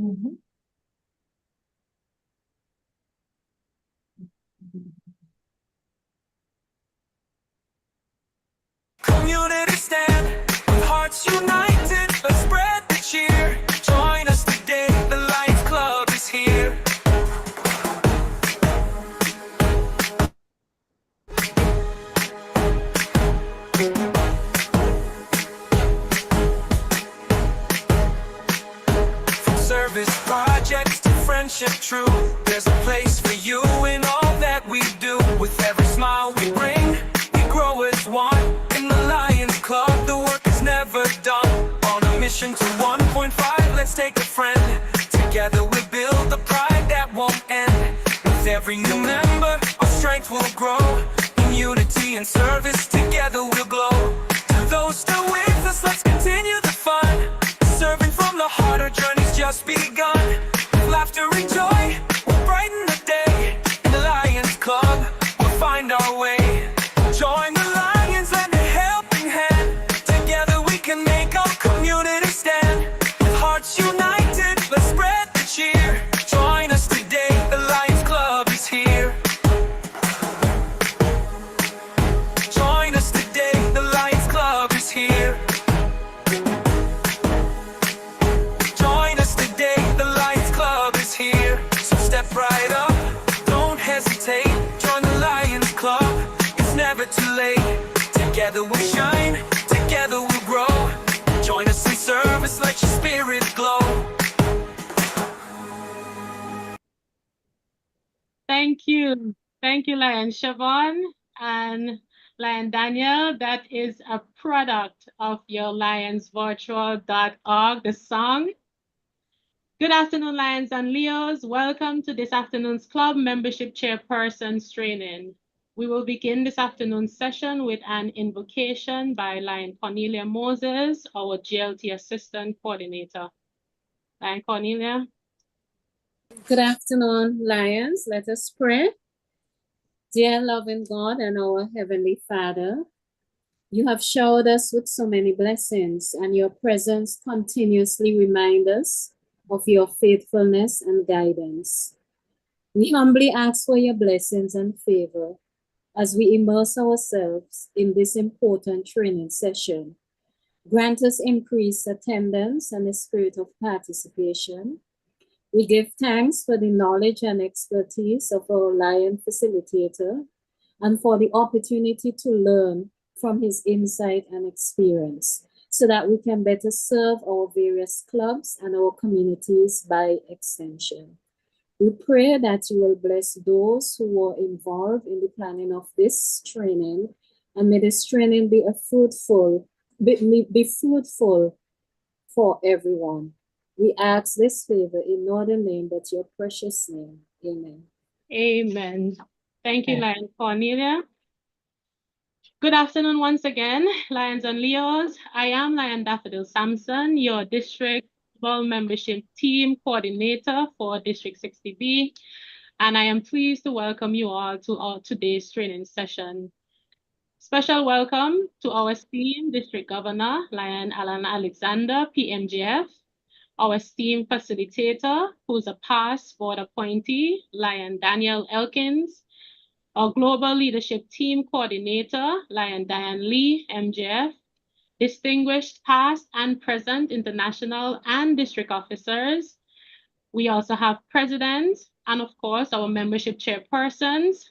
Community stand, with hearts united, let's spread the cheer. Join us today, the Lions Club is here. From service projects to friendship true, there's a place for you in all that we do. With every smile we bring, we grow as one. In the Lions Club, the work is never done. On a mission to 1.5, let's take a friend. Together we build the pride that won't end. With every new member, our strength will grow. In unity and service, together we'll glow. To those still with us, let's continue the fun. Serving from the heart, our journey's just begun. With laughter and joy, we'll brighten the day. In the Lions Club, we'll find our way. Join the Lions, lend a helping hand. Together we can make our community stand. With hearts united, let's spread the cheer. Join us today, the Lions Club is here. Join us today, the Lions Club is here. Join us today, the Lions Club is here. So step right up, don't hesitate. Join the Lions Club, it's never too late. Together we'll shine, together we'll grow. Join us in service, let your spirit glow. Thank you. Thank you, Lion Siobhan and Lion Daniel. That is a product of your lionsvirtual.org, the song. Good afternoon, Lions and Leos. Welcome to this afternoon's club membership chairperson's training. We will begin this afternoon's session with an invocation by Lion Cornelia Moses, our GLT Assistant Coordinator. Lion Cornelia. Good afternoon, Lions. Let us pray. Dear loving God and our Heavenly Father, you have showered us with so many blessings, and your presence continuously reminds us of your faithfulness and guidance. We humbly ask for your blessings and favor as we immerse ourselves in this important training session. Grant us increased attendance and a spirit of participation. We give thanks for the knowledge and expertise of our Lion facilitator and for the opportunity to learn from his insight and experience so that we can better serve our various clubs and our communities by extension. We pray that you will bless those who were involved in the planning of this training, and may this training be fruitful for everyone. We ask this favor in no other name but your precious name. Amen. Amen. Thank you, Lion Cornelia. Good afternoon once again, Lions and Leos. I am Lion Daffodil Sampson, your district membership team coordinator for District 60B, and I am pleased to welcome you all to our today's training session. Special welcome to our esteemed District Governor, Lion Alan Alexander, PMGF, our esteemed facilitator, who's a past board appointee, Lion Daniel Elkins, our Global Leadership Team Coordinator, Lion Diane Lee, MGF, distinguished past and present international and district officers. We also have presidents and of course our membership chairpersons,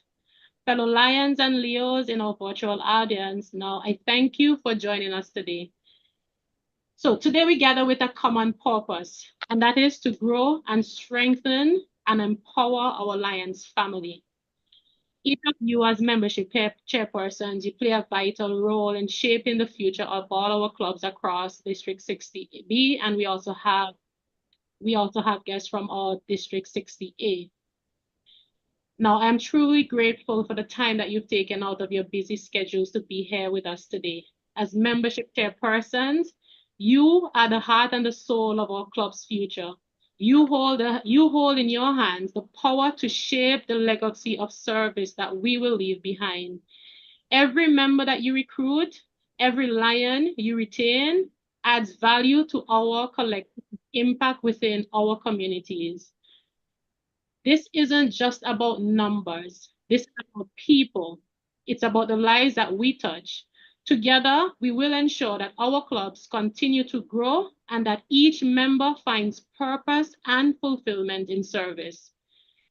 fellow Lions and Leos in our virtual audience. Now, I thank you for joining us today. So today we gather with a common purpose, and that is to grow and strengthen and empower our Lions family. Each of you as membership chairpersons, you play a vital role in shaping the future of all our clubs across District 60B, and we also have guests from our District 60A. Now, I'm truly grateful for the time that you've taken out of your busy schedules to be here with us today. As membership chairpersons, you are the heart and the soul of our club's future. You hold in your hands the power to shape the legacy of service that we will leave behind. Every member that you recruit, every Lion you retain adds value to our collective impact within our communities. This isn't just about numbers. This is about people. It's about the lives that we touch. Together, we will ensure that our clubs continue to grow and that each member finds purpose and fulfillment in service.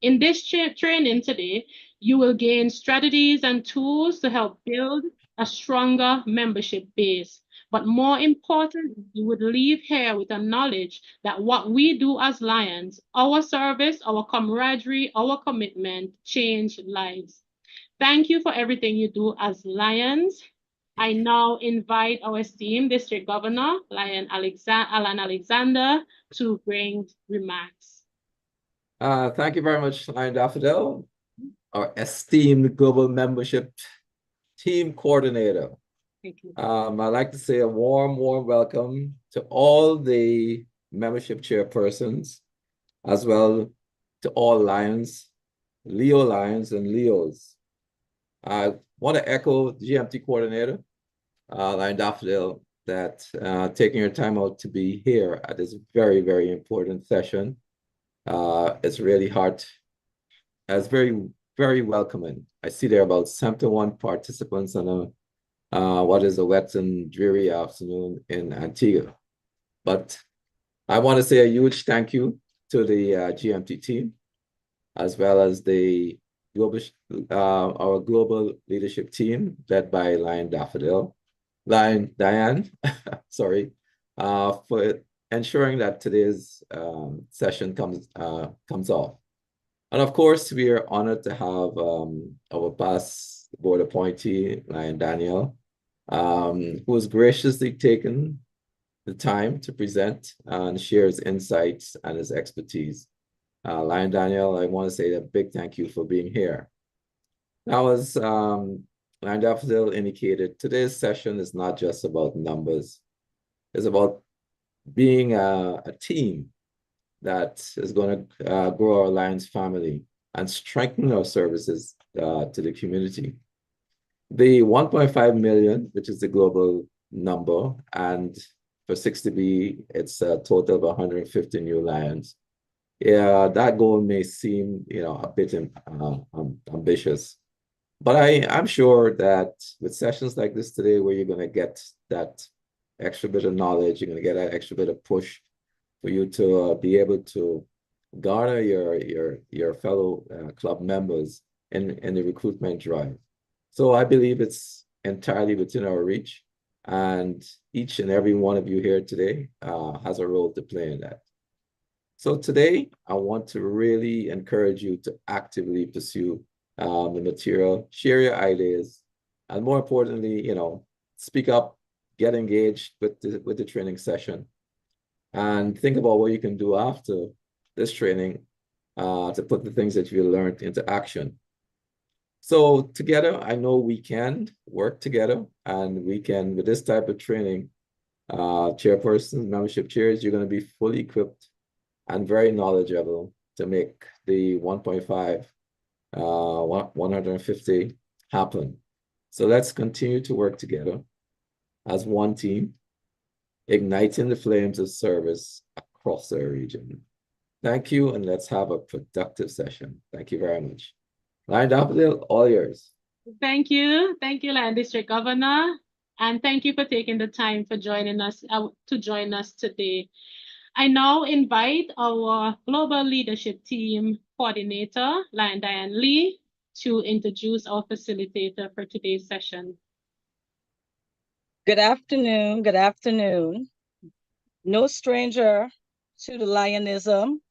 In this training today, you will gain strategies and tools to help build a stronger membership base. But more importantly, you would leave here with a knowledge that what we do as Lions, our service, our camaraderie, our commitment, change lives. Thank you for everything you do as Lions. I now invite our esteemed District Governor, Alan Alexander, to bring remarks. Thank you very much, Lion Daffodil, our esteemed global membership team coordinator. Thank you. I'd like to say a warm welcome to all the membership chairpersons, as well to all Lions, Leo Lions and Leos. I want to echo the GMT coordinator, Lion Daffodil, that taking your time out to be here at this very, very important session. It's really hard. It's very, very welcoming. I see there are about 71 participants on what is a wet and dreary afternoon in Antigua. But I want to say a huge thank you to the GMT team, as well as the our global leadership team led by Lion Diane, sorry, for ensuring that today's session comes off. And of course, we are honored to have our past board appointee, Lion Daniel, who has graciously taken the time to present and share his insights and his expertise. Lion Daniel, I want to say a big thank you for being here. Now, as Lion Daffodil indicated, today's session is not just about numbers. It's about being a team that is going to grow our Lions family and strengthen our services to the community. The 1.5 million, which is the global number, and for 60B, it's a total of 150 new Lions. Yeah, that goal may seem, a bit ambitious, but I'm sure that with sessions like this today, where you're going to get that extra bit of knowledge, you're going to get that extra bit of push for you to be able to garner your fellow club members in the recruitment drive. So I believe it's entirely within our reach, and each and every one of you here today has a role to play in that. So today, I want to really encourage you to actively pursue the material, share your ideas, and more importantly, speak up, get engaged with the training session, and think about what you can do after this training to put the things that you learned into action. So together, I know we can work together, and we can, with this type of training, chairpersons, membership chairs, you're going to be fully equipped and very knowledgeable to make the 150 happen. So let's continue to work together as one team, igniting the flames of service across our region. Thank you, and let's have a productive session. Thank you very much. Lion Daffodil, all yours. Thank you, Lion District Governor, and thank you for taking the time for joining us today. I now invite our Global Leadership Team Coordinator, Lion Diane Lee, to introduce our facilitator for today's session. Good afternoon, good afternoon. No stranger to the Lionism.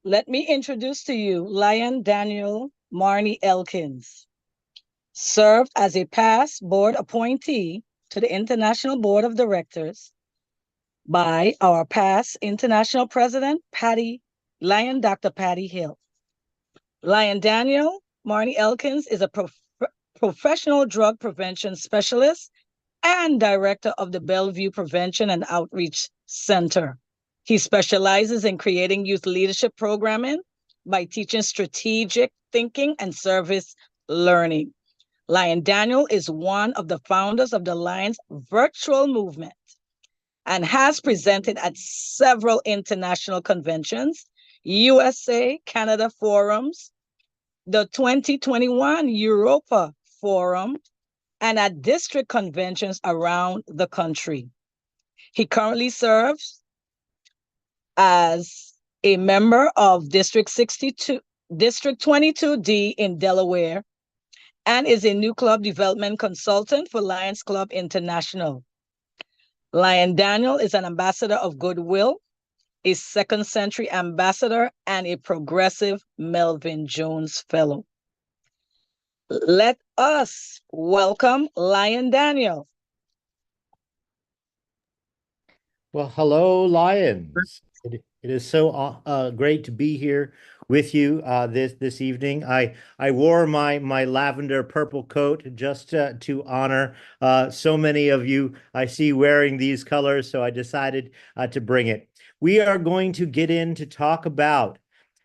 Let me introduce to you Lion Daniel Marnie Elkins. Served as a past board appointee to the International Board of Directors by our past international president, Dr. Patty Hill. Lion Daniel Marnie Elkins is a professional drug prevention specialist and director of the Bellevue Prevention and Outreach Center. He specializes in creating youth leadership programming by teaching strategic thinking and service learning. Lion Daniel is one of the founders of the Lions virtual movement and has presented at several international conventions, USA, Canada forums, the 2021 Europa Forum, and at district conventions around the country. He currently serves as a member of District 22D in Delaware, and is a new club development consultant for Lions Club International. Lion Daniel is an ambassador of goodwill, a Second Century ambassador, and a progressive Melvin Jones Fellow. Let us welcome Lion Daniel. Well, hello, Lions. It is so great to be here with you this evening. I wore my lavender purple coat just to honor so many of you I see wearing these colors, so I decided to bring it. We are going to get in to talk about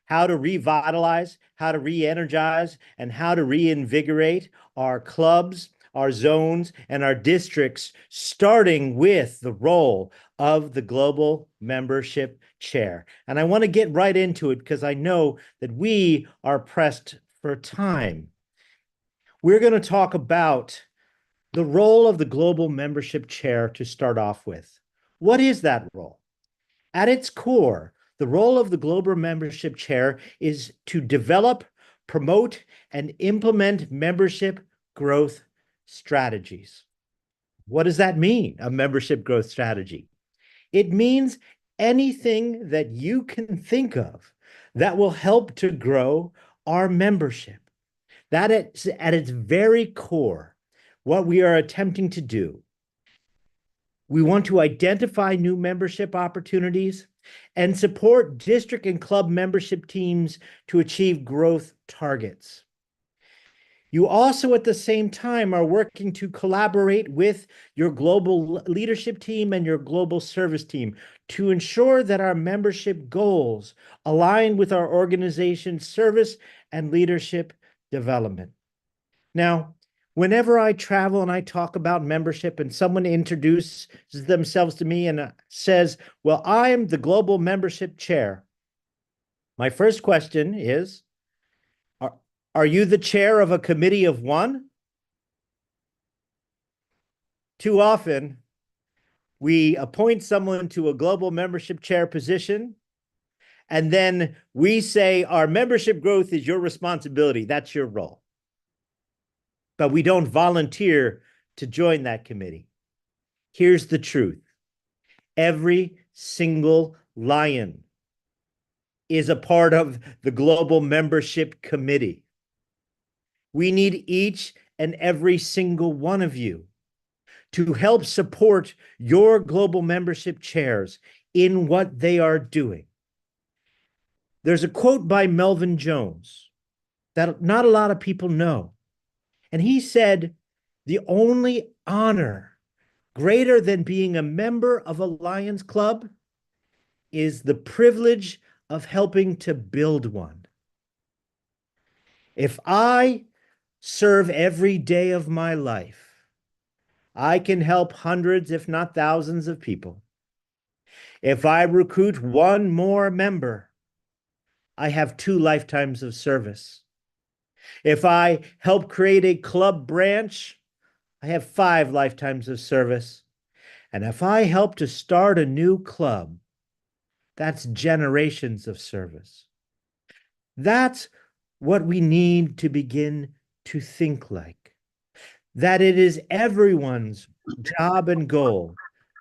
how to revitalize, how to re-energize, and how to reinvigorate our clubs, our zones, and our districts, starting with the role of the Global Membership Chair. And I want to get right into it because I know that we are pressed for time. We're going to talk about the role of the Global Membership Chair to start off with. What is that role? At its core, the role of the Global Membership Chair is to develop, promote, and implement membership growth strategies. What does that mean, a membership growth strategy? It means anything that you can think of that will help to grow our membership. That is at its very core what we are attempting to do. We want to identify new membership opportunities and support district and club membership teams to achieve growth targets. You also, at the same time, are working to collaborate with your global leadership team and your global service team to ensure that our membership goals align with our organization's service and leadership development. Now, whenever I travel and I talk about membership and someone introduces themselves to me and says, well, I'm the Global Membership Chair, my first question is, are you the chair of a committee of one? Too often, we appoint someone to a global membership chair position, and then we say our membership growth is your responsibility. That's your role. But we don't volunteer to join that committee. Here's the truth. Every single Lion is a part of the Global Membership Committee. We need each and every single one of you to help support your global membership chairs in what they are doing. There's a quote by Melvin Jones that not a lot of people know. And he said, the only honor greater than being a member of a Lions Club is the privilege of helping to build one. If I serve every day of my life, I can help hundreds, if not thousands of people. If I recruit one more member, I have 2 lifetimes of service. If I help create a club branch, I have 5 lifetimes of service. And if I help to start a new club, that's generations of service. That's what we need to begin to think like. That it is everyone's job and goal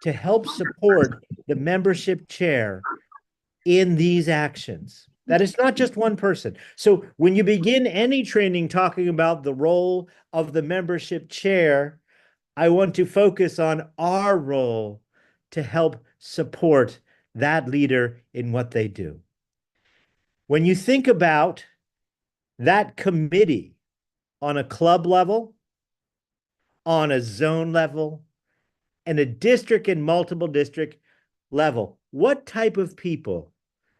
to help support the membership chair in these actions. That it's not just one person. So when you begin any training talking about the role of the membership chair, I want to focus on our role to help support that leader in what they do. When you think about that committee on a club level, on a zone level, and a district and multiple district level, what type of people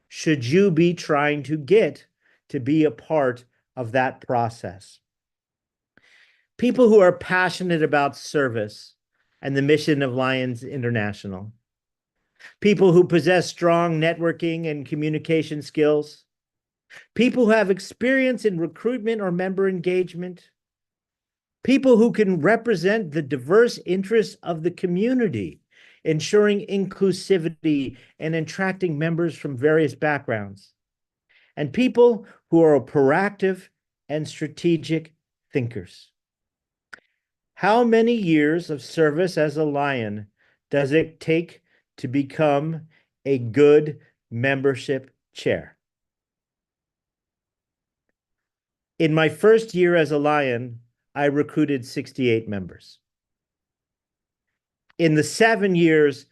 should you be trying to get to be a part of that process? People who are passionate about service and the mission of Lions International. people who possess strong networking and communication skills, people who have experience in recruitment or member engagement, people who can represent the diverse interests of the community, ensuring inclusivity and attracting members from various backgrounds, and people who are proactive and strategic thinkers. How many years of service as a Lion does it take to become a good membership chair? In my first year as a Lion, I recruited 68 members. In the 7 years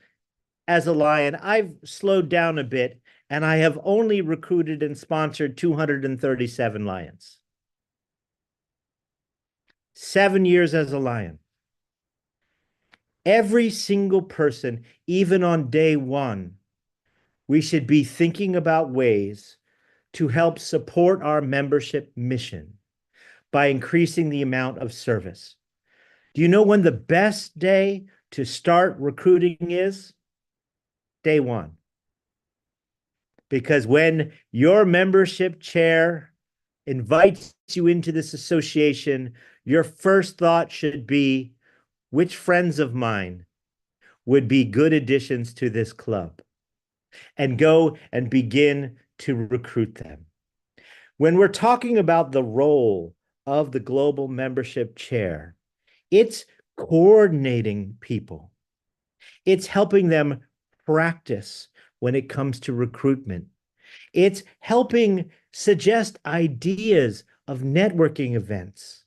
as a Lion, I've slowed down a bit, and I have only recruited and sponsored 237 Lions. 7 years as a Lion. Every single person, even on day one, we should be thinking about ways to help support our membership mission by increasing the amount of service. Do you know when the best day to start recruiting is? Day one. Because when your membership chair invites you into this association, your first thought should be, which friends of mine would be good additions to this club? And go and begin to recruit them. When we're talking about the role of the global membership chair, it's coordinating people. It's helping them practice when it comes to recruitment. It's helping suggest ideas of networking events,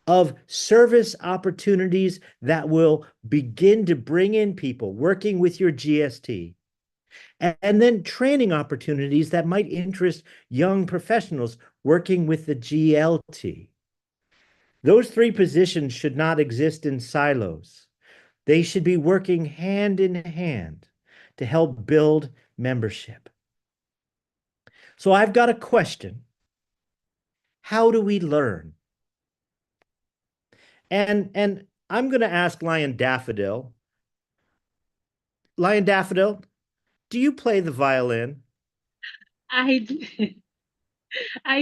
of service opportunities that will begin to bring in people working with your GST, and then training opportunities that might interest young professionals working with the GLT. Those three positions should not exist in silos. They should be working hand in hand to help build membership. So I've got a question. How do we learn? And I'm going to ask Lion Daffodil. Lion Daffodil, do you play the violin? I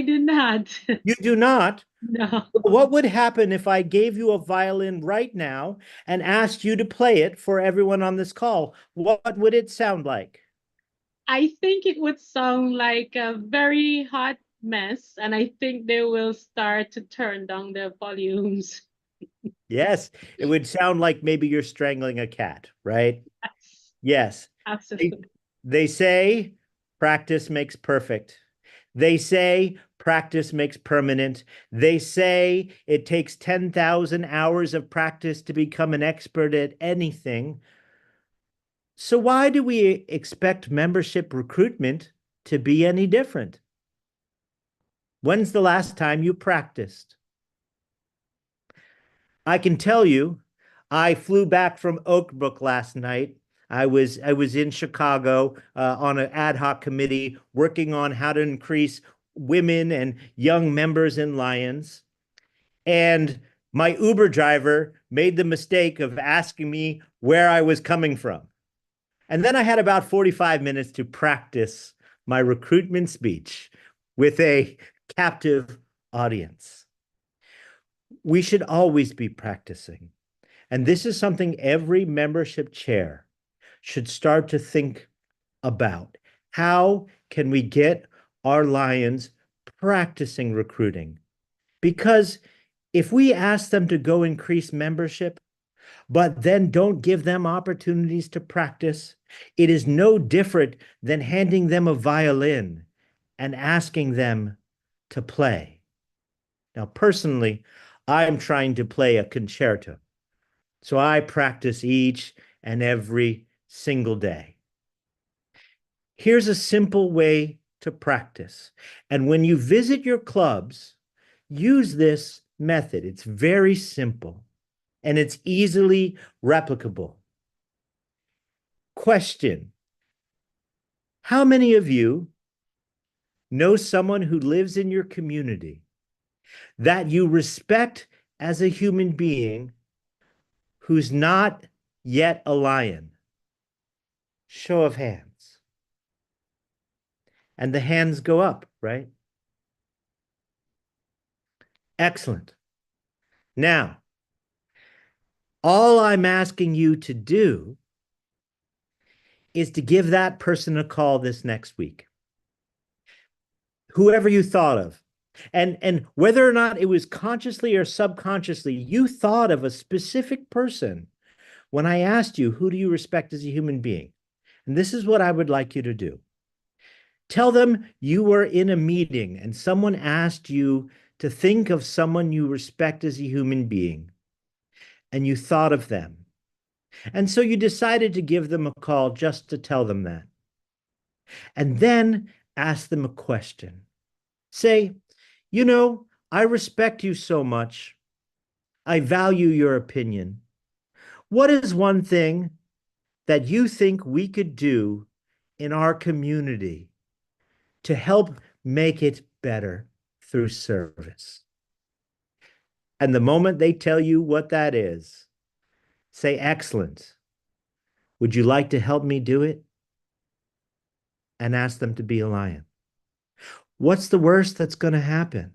do not. You do not? No. What would happen if I gave you a violin right now and asked you to play it for everyone on this call? What would it sound like? I think it would sound like a very hot mess, and I think they will start to turn down their volumes. Yes, it would sound like maybe you're strangling a cat, right? Yes. Absolutely. They say practice makes perfect. They say practice makes permanent. They say it takes 10,000 hours of practice to become an expert at anything. So why do we expect membership recruitment to be any different? When's the last time you practiced? I can tell you, I flew back from Oak Brook last night. I was in Chicago on an ad hoc committee working on how to increase women and young members in Lions. And my Uber driver made the mistake of asking me where I was coming from. And then I had about 45 minutes to practice my recruitment speech with a captive audience. We should always be practicing. And this is something every membership chair should start to think about. How can we get our Lions practicing recruiting? Because if we ask them to go increase membership, but then don't give them opportunities to practice, it is no different than handing them a violin and asking them to play. Now, personally, I'm trying to play a concerto. So I practice each and every single day. Here's a simple way to practice. And when you visit your clubs, use this method. It's very simple and it's easily replicable. Question: how many of you know someone who lives in your community that you respect as a human being who's not yet a Lion? Show of hands. And the hands go up, right? Excellent. Now, all I'm asking you to do is to give that person a call this next week. Whoever you thought of. And whether or not it was consciously or subconsciously, you thought of a specific person when I asked you, who do you respect as a human being? And this is what I would like you to do. Tell them you were in a meeting and someone asked you to think of someone you respect as a human being, and you thought of them. And so you decided to give them a call just to tell them that. And then ask them a question. Say, you know, I respect you so much. I value your opinion. What is one thing that you think we could do in our community to help make it better through service? And the moment they tell you what that is, say, excellent. Would you like to help me do it? And ask them to be a lion. What's the worst that's going to happen?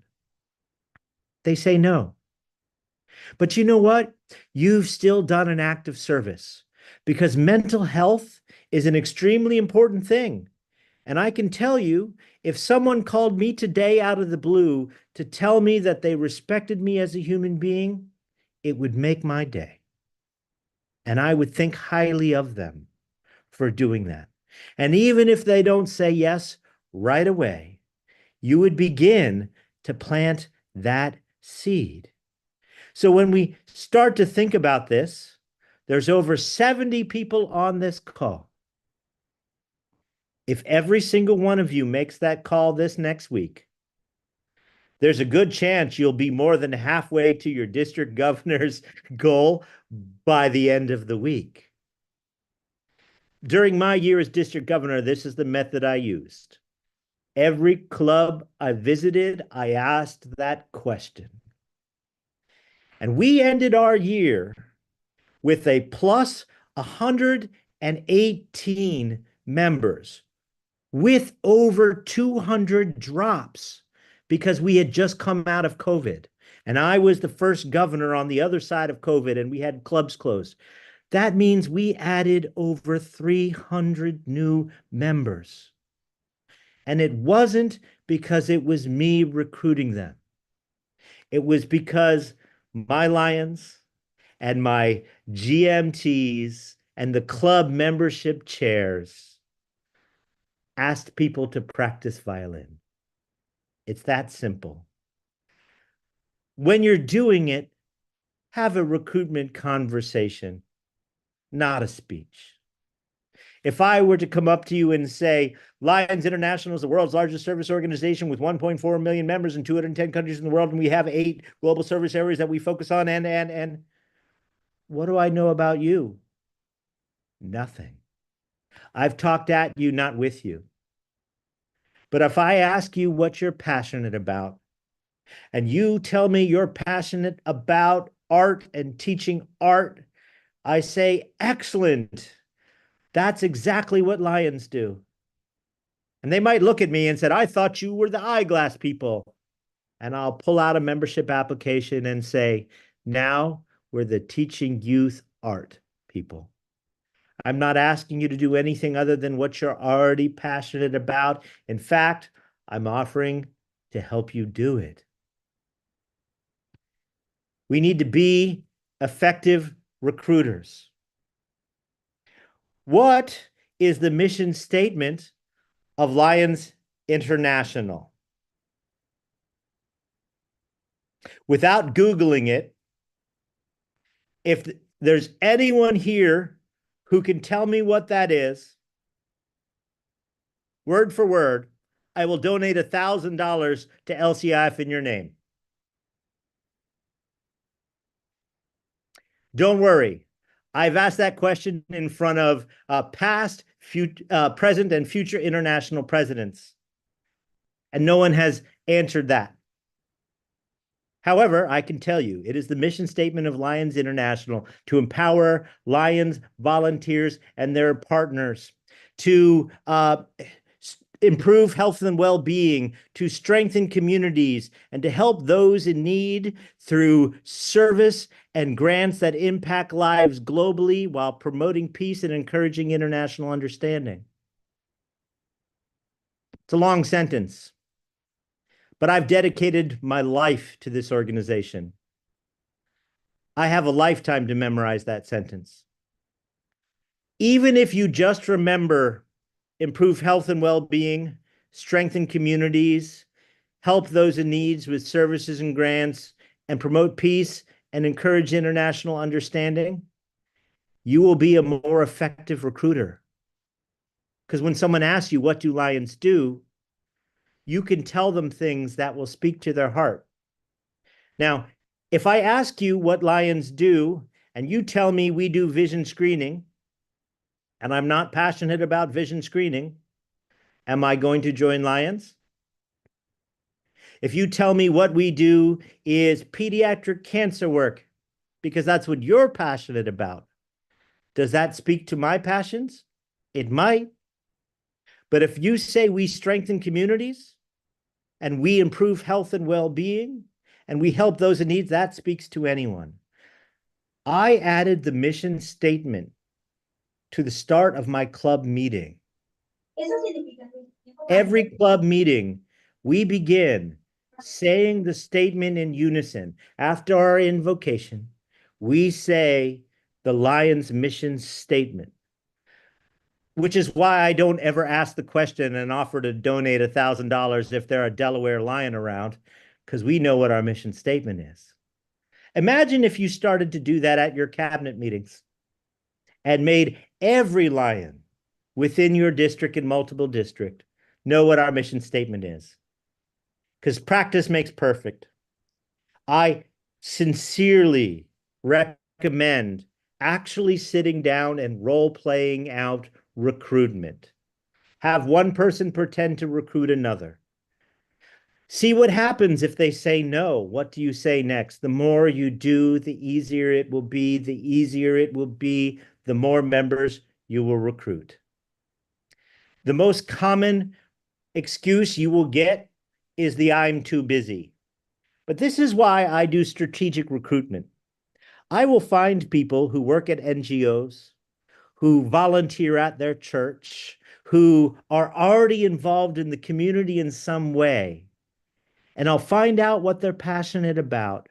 They say no. But you know what? You've still done an act of service, because mental health is an extremely important thing. And I can tell you, if someone called me today out of the blue to tell me that they respected me as a human being, it would make my day. And I would think highly of them for doing that. And even if they don't say yes right away, you would begin to plant that seed. So when we start to think about this, there's over 70 people on this call. If every single one of you makes that call this next week, there's a good chance you'll be more than halfway to your district governor's goal by the end of the week. During my year as district governor, this is the method I used. Every club I visited, I asked that question. And we ended our year with a plus 118 members with over 200 drops, because we had just come out of COVID. And I was the first governor on the other side of COVID, and we had clubs closed. That means we added over 300 new members. And it wasn't because it was me recruiting them. It was because my Lions and my GMTs and the club membership chairs asked people to practice violin. It's that simple. When you're doing it, have a recruitment conversation, not a speech. If I were to come up to you and say, Lions International is the world's largest service organization with 1.4 million members in 210 countries in the world, and we have 8 global service areas that we focus on, and what do I know about you? Nothing. I've talked at you, not with you. But if I ask you what you're passionate about, and you tell me you're passionate about art and teaching art, I say, excellent. That's exactly what Lions do. And they might look at me and say, I thought you were the eyeglass people. And I'll pull out a membership application and say, now we're the teaching youth art people. I'm not asking you to do anything other than what you're already passionate about. In fact, I'm offering to help you do it. We need to be effective recruiters. What is the mission statement of Lions International? Without Googling it, if there's anyone here who can tell me what that is, word for word, I will donate $1,000 to LCIF in your name. Don't worry. I've asked that question in front of past, present, and future international presidents, and no one has answered that. However, I can tell you, it is the mission statement of Lions International to empower Lions volunteers and their partners to improve health and well-being, to strengthen communities, and to help those in need through service and grants that impact lives globally while promoting peace and encouraging international understanding. It's a long sentence, but I've dedicated my life to this organization. I have a lifetime to memorize that sentence. Even if you just remember improve health and well-being, strengthen communities, help those in need with services and grants, and promote peace and encourage international understanding, you will be a more effective recruiter. Because when someone asks you, what do Lions do? You can tell them things that will speak to their heart. Now, if I ask you what Lions do, and you tell me we do vision screening, and I'm not passionate about vision screening, am I going to join Lions? If you tell me what we do is pediatric cancer work, because that's what you're passionate about, does that speak to my passions? It might. But if you say we strengthen communities and we improve health and well-being and we help those in need, that speaks to anyone. I added the mission statement to the start of my club meeting. Every club meeting, we begin saying the statement in unison. After our invocation, we say the Lions mission statement, which is why I don't ever ask the question and offer to donate $1,000 if there are a Delaware Lion around, because we know what our mission statement is. Imagine if you started to do that at your cabinet meetings and made every Lion within your district and multiple district know what our mission statement is. Because practice makes perfect. I sincerely recommend actually sitting down and role-playing out recruitment. Have one person pretend to recruit another. See what happens if they say no. What do you say next? The more you do, the easier it will be. The easier it will be, the more members you will recruit. The most common excuse you will get is the I'm too busy. But this is why I do strategic recruitment. I will find people who work at NGOs, who volunteer at their church, who are already involved in the community in some way, and I'll find out what they're passionate about,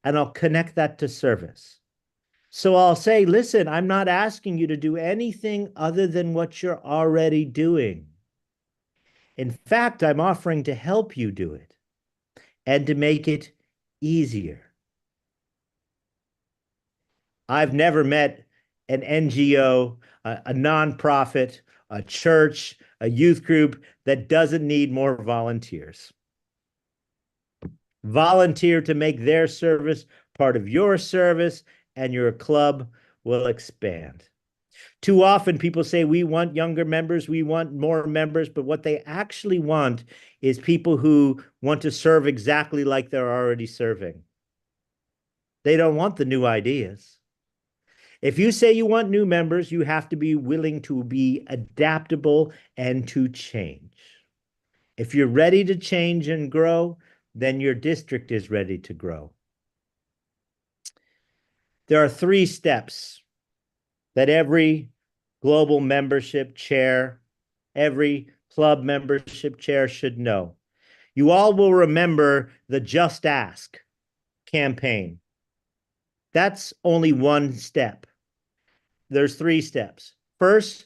and I'll connect that to service. So I'll say, listen, I'm not asking you to do anything other than what you're already doing. In fact, I'm offering to help you do it and to make it easier. I've never met an NGO, a nonprofit, a church, a youth group that doesn't need more volunteers. Volunteer to make their service part of your service, and your club will expand. Too often people say, we want younger members, we want more members, but what they actually want is people who want to serve exactly like they're already serving. They don't want the new ideas. If you say you want new members, you have to be willing to be adaptable and to change. If you're ready to change and grow, then your district is ready to grow. There are 3 steps that every global membership chair, every club membership chair should know. You all will remember the Just Ask campaign. That's only one step. There's 3 steps. First,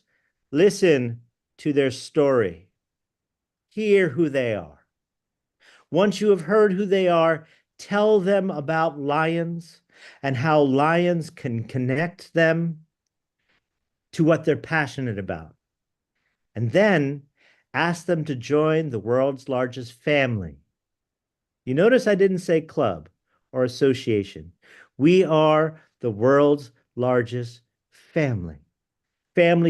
listen to their story. Hear who they are. Once you have heard who they are, tell them about Lions and how Lions can connect them to what they're passionate about. And then ask them to join the world's largest family. You notice I didn't say club or association. We are the world's largest family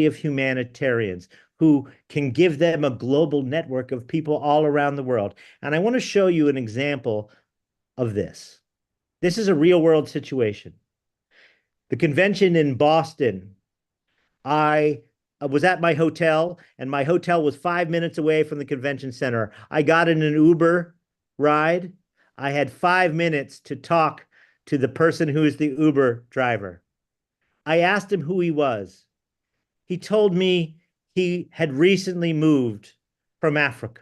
of humanitarians who can give them a global network of people all around the world. And I want to show you an example of this. This is a real world situation. The convention in Boston, I was at my hotel, and my hotel was 5 minutes away from the convention center. I got in an Uber ride. I had 5 minutes to talk to the person who is the Uber driver. I asked him who he was. He told me he had recently moved from Africa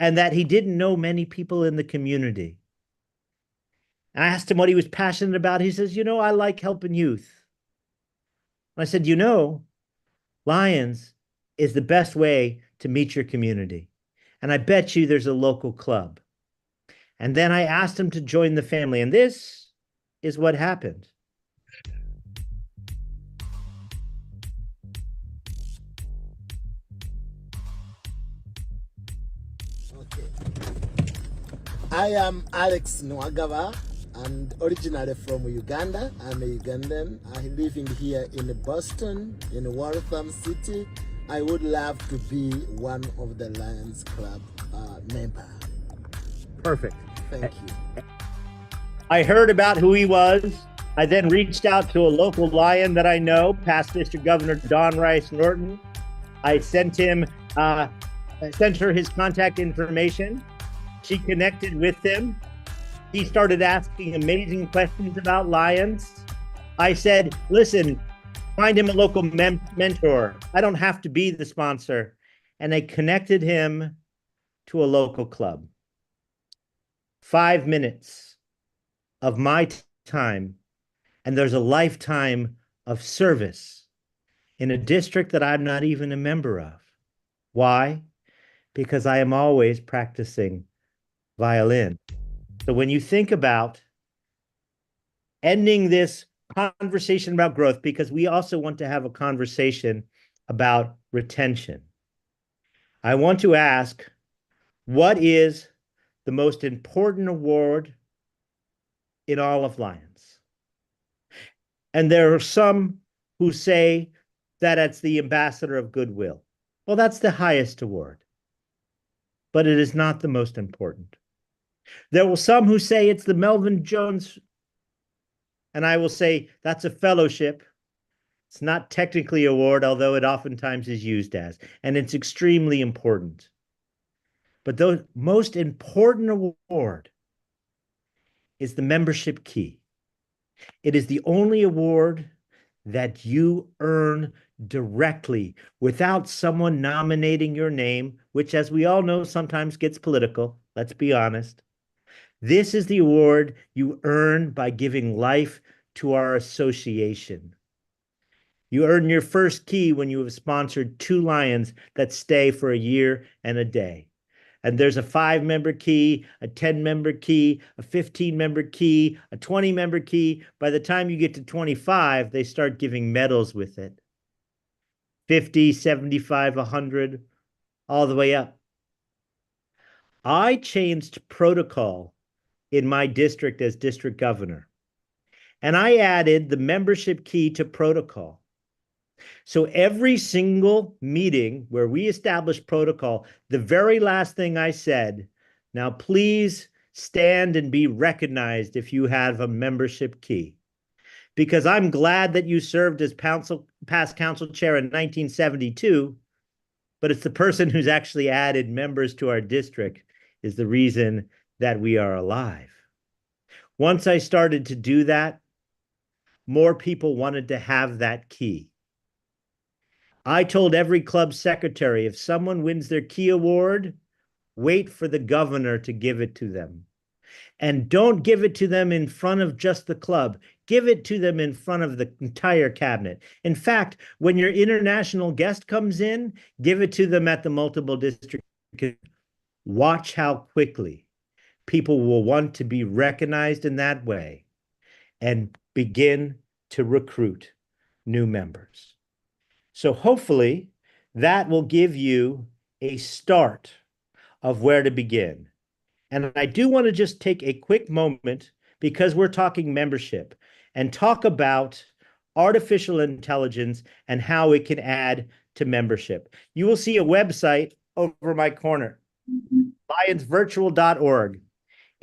and that he didn't know many people in the community. I asked him what he was passionate about. He says, I like helping youth. I said, Lions is the best way to meet your community. And I bet you there's a local club. And then I asked him to join the family. And this is what happened. Okay. I am Alex Nwagaba and originally from Uganda. I'm a Ugandan. I'm living here in Boston, in Waltham City. I would love to be one of the Lions Club member. Perfect. Thank you. I heard about who he was. I then reached out to a local Lion that I know, past District Governor Dawn Rice Norton. I sent her his contact information. She connected with him. He started asking amazing questions about Lions. I said, listen, find him a local mentor. I don't have to be the sponsor. And I connected him to a local club. 5 minutes of my time, and there's a lifetime of service in a district that I'm not even a member of. Why? Because I am always practicing violin. So when you think about ending this conversation about growth, because we also want to have a conversation about retention, I want to ask, what is the most important award in all of Lions? And there are some who say that it's the Ambassador of Goodwill. Well, that's the highest award, but it is not the most important. There were some who say it's the Melvin Jones, and I will say that's a fellowship. It's not technically an award, although it oftentimes is used as, and it's extremely important. But the most important award is the membership key. It is the only award that you earn directly without someone nominating your name, which, as we all know, sometimes gets political. Let's be honest. This is the award you earn by giving life to our association. You earn your first key when you have sponsored 2 Lions that stay for a year and a day. And there's a 5-member key, a 10-member key, a 15-member key, a 20-member key. By the time you get to 25, they start giving medals with it. 50, 75, 100, all the way up. I changed protocol in my district as district governor, and I added the membership key to protocol. So every single meeting where we established protocol, the very last thing I said, now please stand and be recognized if you have a membership key. Because I'm glad that you served as past council chair in 1972, but it's the person who's actually added members to our district is the reason that we are alive. Once I started to do that, more people wanted to have that key. I told every club secretary, if someone wins their key award, wait for the governor to give it to them. And don't give it to them in front of just the club. Give it to them in front of the entire cabinet. In fact, when your international guest comes in, give it to them at the multiple district. Watch how quickly people will want to be recognized in that way and begin to recruit new members. So hopefully that will give you a start of where to begin. And I do want to just take a quick moment, because we're talking membership, and talk about artificial intelligence and how it can add to membership. You will see a website over my corner, lionsvirtual.org.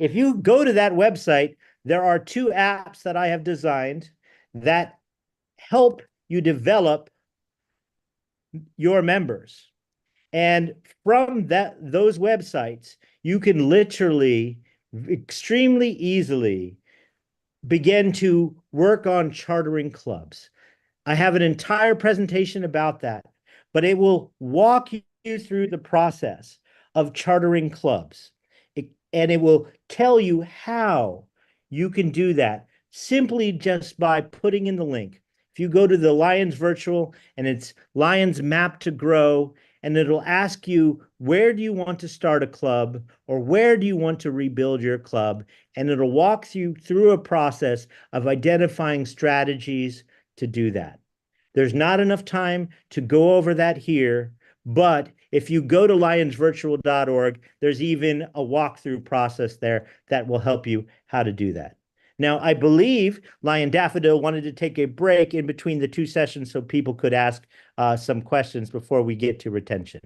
If you go to that website, there are 2 apps that I have designed that help you develop your members. And from those websites, you can literally extremely easily begin to work on chartering clubs. I have an entire presentation about that, but it will walk you through the process of chartering clubs. And it will tell you how you can do that simply just by putting in the link. If you go to the Lions Virtual and it's Lions Map to Grow, and it'll ask you, where do you want to start a club, or where do you want to rebuild your club? And it'll walk you through a process of identifying strategies to do that. There's not enough time to go over that here, but if you go to lionsvirtual.org, there's even a walkthrough process there that will help you how to do that. Now, I believe Lion Daffodil wanted to take a break in between the two sessions so people could ask some questions before we get to retention.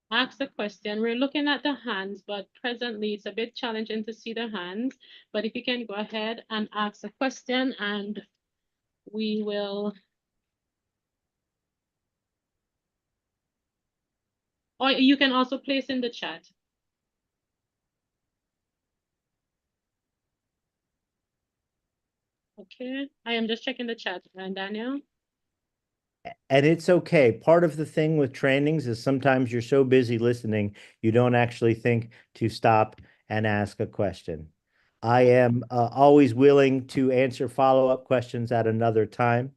Ask the question. We're looking at the hands, but presently it's a bit challenging to see the hands. But if you can go ahead and ask a question, and we will. Or you can also place in the chat. Okay, I am just checking the chat, and Daniel. And it's okay. Part of the thing with trainings is sometimes you're so busy listening, you don't actually think to stop and ask a question. I am always willing to answer follow-up questions at another time.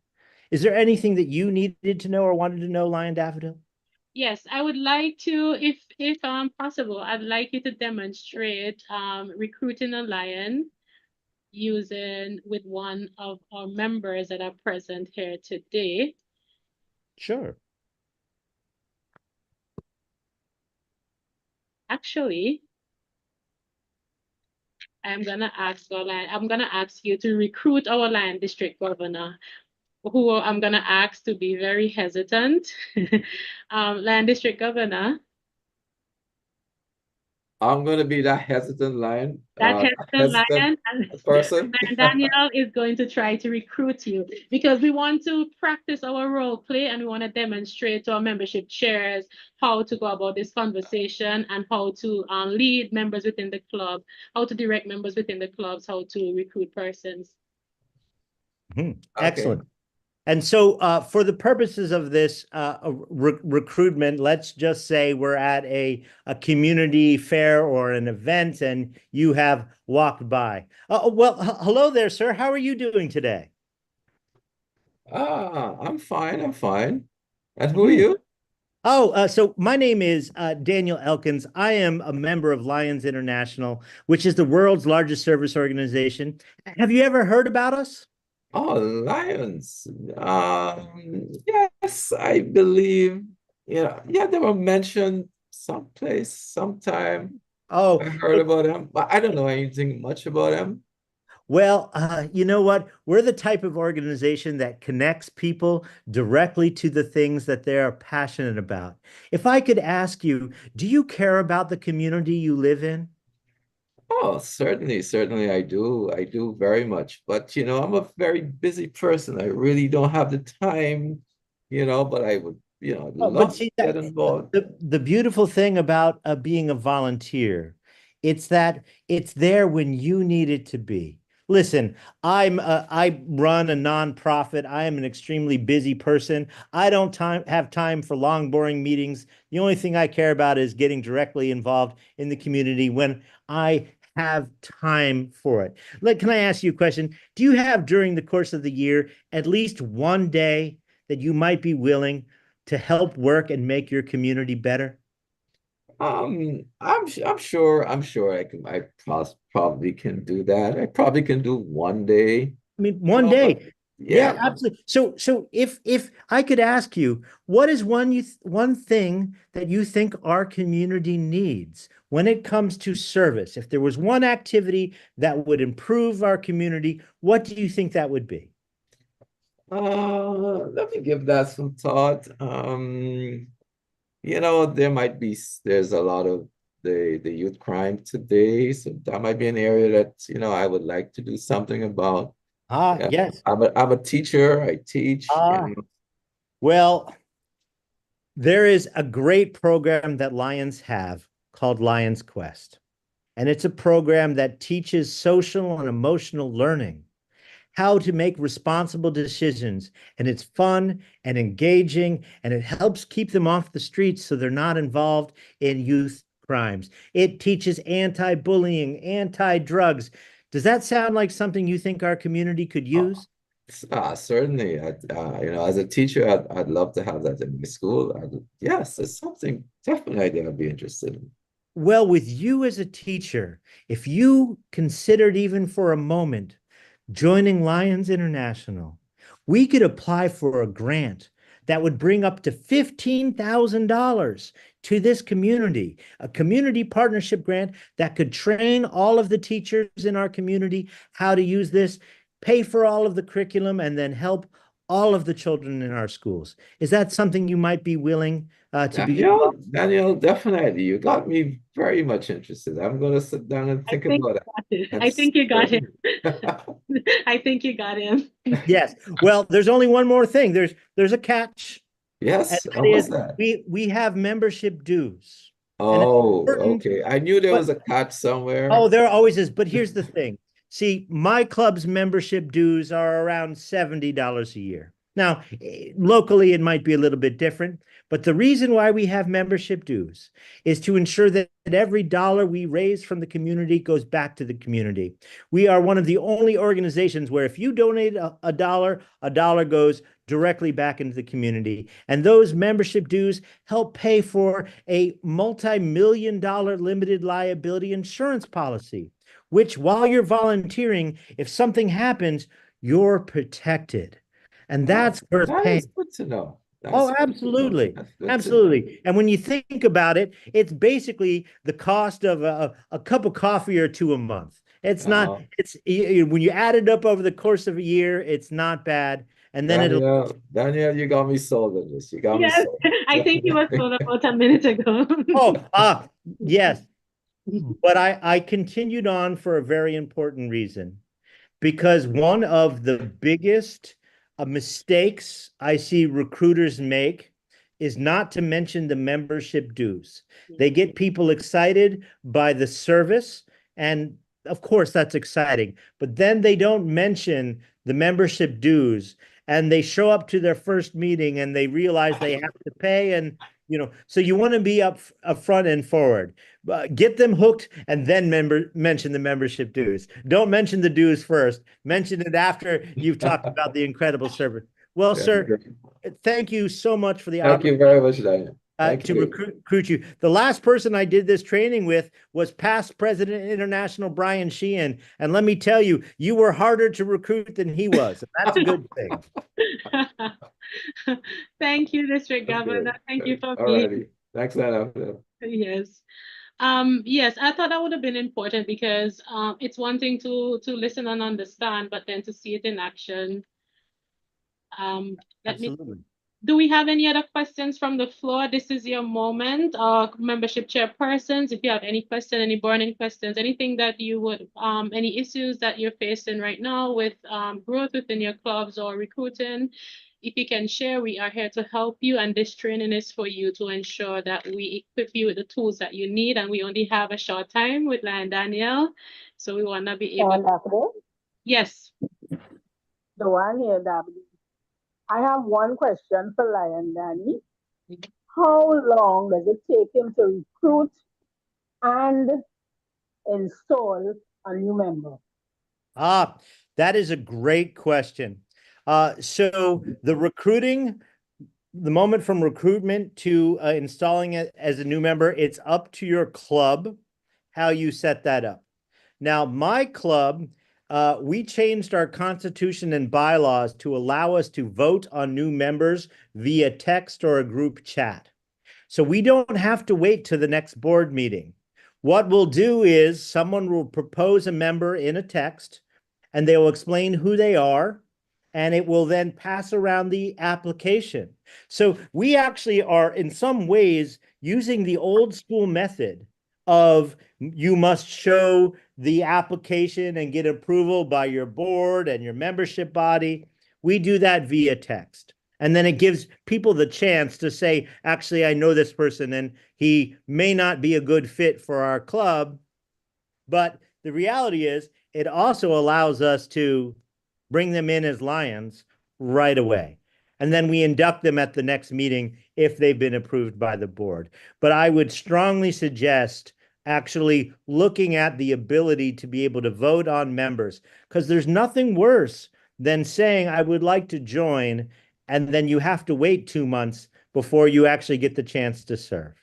Is there anything that you needed to know or wanted to know, Lion Daffodil? Yes, I would like to, if possible, I'd like you to demonstrate recruiting a lion using with one of our members that are present here today. Sure. Actually, I'm gonna ask you to recruit our Lion District Governor, who I'm gonna ask to be very hesitant. Lion District Governor. I'm going to be that hesitant lion. That hesitant lion, person. and Daniel is going to try to recruit you because we want to practice our role play, and we want to demonstrate to our membership chairs how to go about this conversation and how to lead members within the club, how to direct members within the clubs, how to recruit persons. Excellent. Okay. And so for the purposes of this recruitment, let's just say we're at a community fair or an event and you have walked by. Well, hello there, sir. How are you doing today? I'm fine. I'm fine. And who are you? Oh, so my name is Daniel Elkins. I am a member of Lions International, which is the world's largest service organization. Have you ever heard about us? Oh, Lions. Yes, I believe. Yeah, they were mentioned someplace, sometime. Oh, I heard about them, but I don't know anything much about them. Well, you know what? We're the type of organization that connects people directly to the things that they're passionate about. If I could ask you, do you care about the community you live in? Oh, certainly I do. I do very much. But, I'm a very busy person. I really don't have the time, but I would, love See, to get involved. The beautiful thing about being a volunteer, it's that it's there when you need it to be. Listen, I run a nonprofit. I am an extremely busy person. I don't have time for long, boring meetings. The only thing I care about is getting directly involved in the community when I have time for it. Can I ask you a question? Do you have during the course of the year at least one day that you might be willing to help work and make your community better? I'm sure I probably can do that. I probably can do one day. I mean, one day. Yeah, absolutely. So if I could ask you, what is one thing that you think our community needs when it comes to service? If there was one activity that would improve our community, what do you think that would be? Let me give that some thought. There's the youth crime today. So that might be an area that, I would like to do something about. Yeah. Yes. I'm a teacher. I teach. Well, there is a great program that Lions have called Lions Quest. And it's a program that teaches social and emotional learning, how to make responsible decisions. And it's fun and engaging, and it helps keep them off the streets so they're not involved in youth crimes. It teaches anti-bullying, anti-drugs. Does that sound like something you think our community could use? Certainly. As a teacher, I'd love to have that in my school. Yes, it's something definitely I'd be interested in. Well, with you as a teacher, if you considered even for a moment joining Lions International, we could apply for a grant that would bring up to $15,000 to this community, a community partnership grant that could train all of the teachers in our community how to use this, pay for all of the curriculum, and then help all of the children in our schools. Is that something you might be willing to be? Daniel, definitely. You got me very much interested. I'm going to sit down and think about it. I think you got him. I think you got him. Yes. Well, there's only one more thing. There's a catch. Yes. And What's that? We have membership dues. Oh, okay. I knew there was a catch somewhere. Oh, there always is. But here's the thing. See, my club's membership dues are around $70 a year. Now, locally, it might be a little bit different, but the reason why we have membership dues is to ensure that every dollar we raise from the community goes back to the community. We are one of the only organizations where if you donate a dollar goes directly back into the community. And those membership dues help pay for a multi-million-dollar limited liability insurance policy, which while you're volunteering, if something happens, you're protected. And that's worth paying. That's good to know. Oh, absolutely. Absolutely. And when you think about it, it's basically the cost of a cup of coffee or two a month. It's not, when you add it up over the course of a year, it's not bad. And then Daniel, you got me sold on this. You got me sold. I think you were sold about a minute ago. Yes. But I continued on for a very important reason, because one of the biggest mistakes I see recruiters make is not to mention the membership dues. They get people excited by the service, and of course that's exciting, but then they don't mention the membership dues, and they show up to their first meeting and they realize they have to pay, and so you want to be up front and forward. Get them hooked and then mention the membership dues. Don't mention the dues first. Mention it after you've talked about the incredible service. Well, sir, thank you so much for the opportunity. Thank you very much, Daniel. To recruit you. The last person I did this training with was past President International Brian Sheehan. And let me tell you, you were harder to recruit than he was. And that's a good thing. Thank you, District Governor. Thank you for being. Thanks, Anna. Yes. Yes, I thought that would have been important because it's one thing to listen and understand, but then to see it in action. Absolutely. Do we have any other questions from the floor? This is your moment. Membership chairpersons, if you have any question, any burning questions, anything that you would, any issues that you're facing right now with growth within your clubs or recruiting, if you can share, we are here to help you, and this training is for you to ensure that we equip you with the tools that you need, and we only have a short time with Lion Daniel, so we want to be able. Yes. The one here, W. I have one question for Lion Danny. How long does it take him to recruit and install a new member? That is a great question. So the recruiting, the moment from recruitment to installing it as a new member, it's up to your club how you set that up. Now, my club, we changed our constitution and bylaws to allow us to vote on new members via text or a group chat. So we don't have to wait to the next board meeting. What we'll do is someone will propose a member in a text, and they will explain who they are, and it will then pass around the application. So we actually are in some ways using the old school method of you must show the application and get approval by your board and your membership body. We do that via text. And then it gives people the chance to say, actually, I know this person and he may not be a good fit for our club. But the reality is, it also allows us to bring them in as Lions right away. And then we induct them at the next meeting if they've been approved by the board. But I would strongly suggest actually looking at the ability to be able to vote on members, because there's nothing worse than saying, I would like to join, and then you have to wait 2 months before you actually get the chance to serve.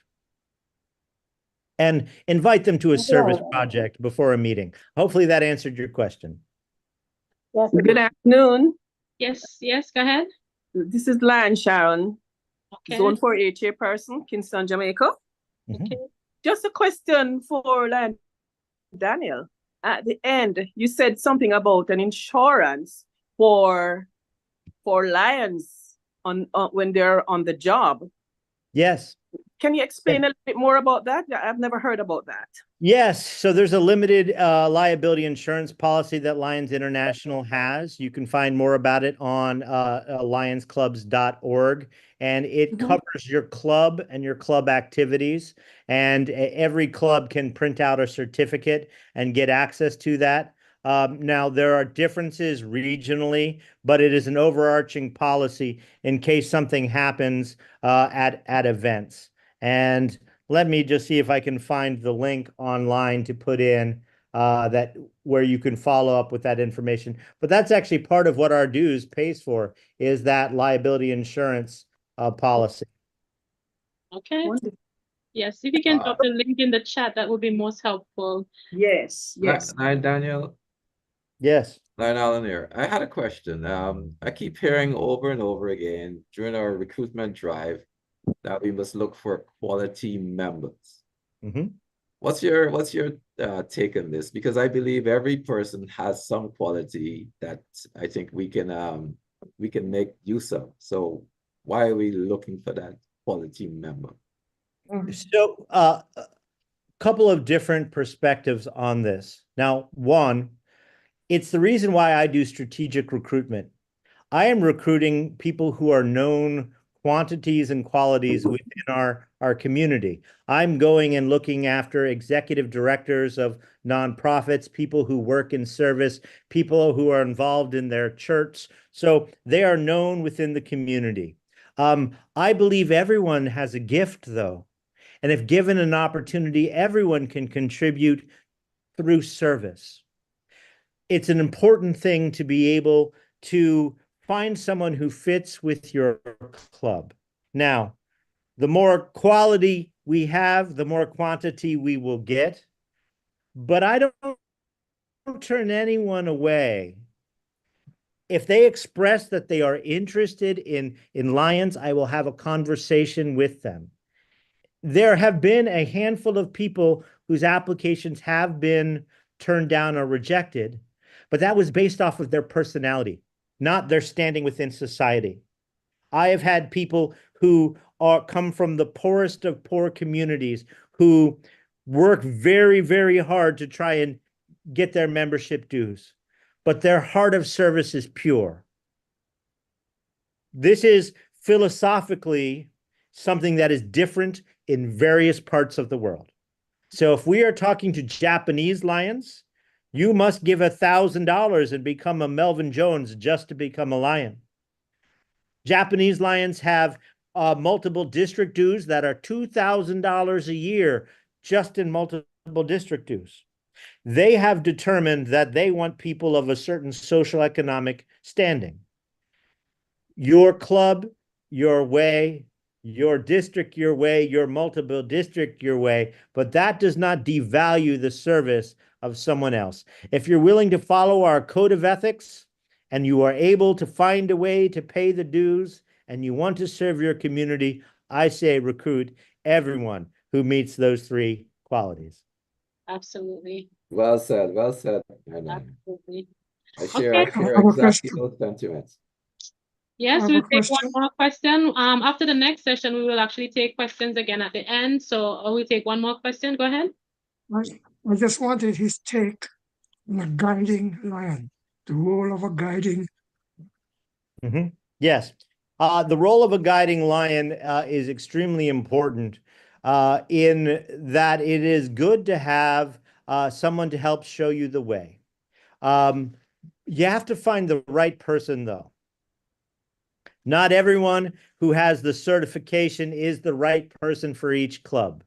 And invite them to a service project before a meeting. Hopefully that answered your question. Yes. Good afternoon. Yes, yes, go ahead. This is Lion Sharon, Okay. Zone 4A Chairperson, Kingston, Jamaica. Okay. Just a question for Lion Daniel. At the end, you said something about an insurance for lions on when they're on the job. Yes. Can you explain a little bit more about that? I've never heard about that. Yes, so there's a limited liability insurance policy that Lions International has. You can find more about it on lionsclubs.org, and it covers your club and your club activities. And every club can print out a certificate and get access to that. Now, there are differences regionally, but it is an overarching policy in case something happens at events. And let me just see if I can find the link online to put in that where you can follow up with that information. But that's actually part of what our dues pays for, is that liability insurance policy. Okay. Yes, if you can drop the link in the chat, that would be most helpful. Yes, yes. Lion Daniel, Yes. Lion Allen here. I had a question. I keep hearing over and over again during our recruitment drive that we must look for quality members. What's your take on this? Because I believe every person has some quality that I think we can make use of. So why are we looking for that quality member? So a couple of different perspectives on this. Now, one, it's the reason why I do strategic recruitment. I am recruiting people who are known quantities and qualities within our community. I'm going and looking after executive directors of nonprofits, people who work in service, people who are involved in their church. So they are known within the community. I believe everyone has a gift, though. And if given an opportunity, everyone can contribute through service. It's an important thing to be able to find someone who fits with your club. Now, the more quality we have, the more quantity we will get. But I don't turn anyone away. If they express that they are interested in Lions, I will have a conversation with them. There have been a handful of people whose applications have been turned down or rejected, but that was based off of their personality, not their standing within society. I have had people who come from the poorest of poor communities who work very, very hard to try and get their membership dues, but their heart of service is pure. This is philosophically something that is different in various parts of the world. So if we are talking to Japanese Lions, you must give $1,000 and become a Melvin Jones just to become a Lion. Japanese Lions have multiple district dues that are $2,000 a year just in multiple district dues. They have determined that they want people of a certain social economic standing. Your club, your way, your district, your way, your multiple district, your way, but that does not devalue the service of someone else. If you're willing to follow our code of ethics and you are able to find a way to pay the dues and you want to serve your community, I say recruit everyone who meets those three qualities. Absolutely. Well said, well said. Absolutely. I share have a exactly question. those sentiments. Yes, have we'll a take one question. more question. After the next session, we will actually take questions again at the end. So we'll take one more question. Go ahead. I just wanted his take on a guiding lion, the role of a guiding. Yes. The role of a guiding lion is extremely important in that it is good to have someone to help show you the way. You have to find the right person, though. Not everyone who has the certification is the right person for each club.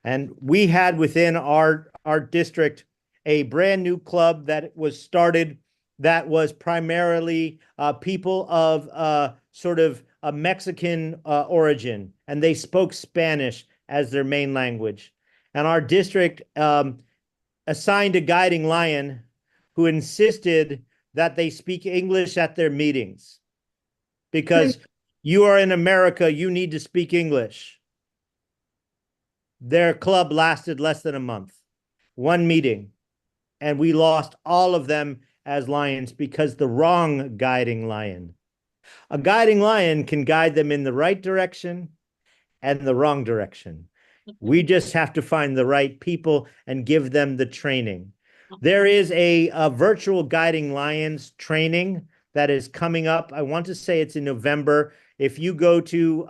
And we had within our district a brand new club that was started that was primarily people of sort of a Mexican origin, and they spoke Spanish as their main language. And our district assigned a guiding lion who insisted that they speak English at their meetings. Because you are in America, you need to speak English. Their club lasted less than a month, one meeting, and we lost all of them as lions because the wrong guiding lion. A guiding lion can guide them in the right direction and the wrong direction. We just have to find the right people and give them the training. There is a virtual guiding lions training that is coming up. I want to say it's in November. If you go to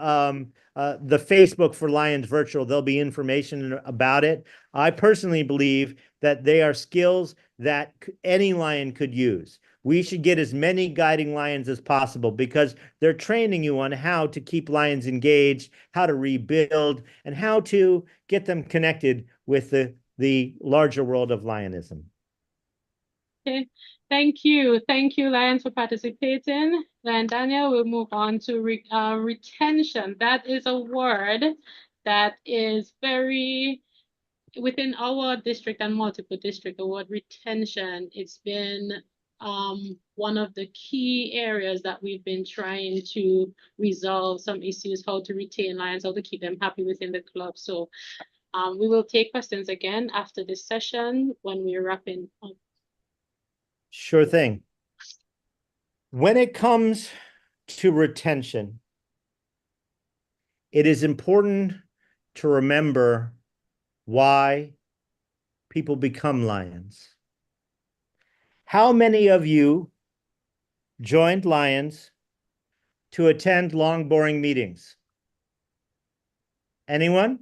the Facebook for Lions Virtual, there'll be information about it. I personally believe that they are skills that any lion could use. We should get as many guiding lions as possible because they're training you on how to keep lions engaged, how to rebuild, and how to get them connected with the larger world of lionism. Okay, thank you. Thank you, Lions, for participating. Lion Daniel, we'll move on to retention. That is a word that is very within our district and multiple district. The word retention, it's been one of the key areas that we've been trying to resolve some issues, how to retain lions, how to keep them happy within the club. So we will take questions again after this session when we're wrapping up. Sure thing. When it comes to retention, it is important to remember why people become lions. How many of you joined Lions to attend long, boring meetings? Anyone?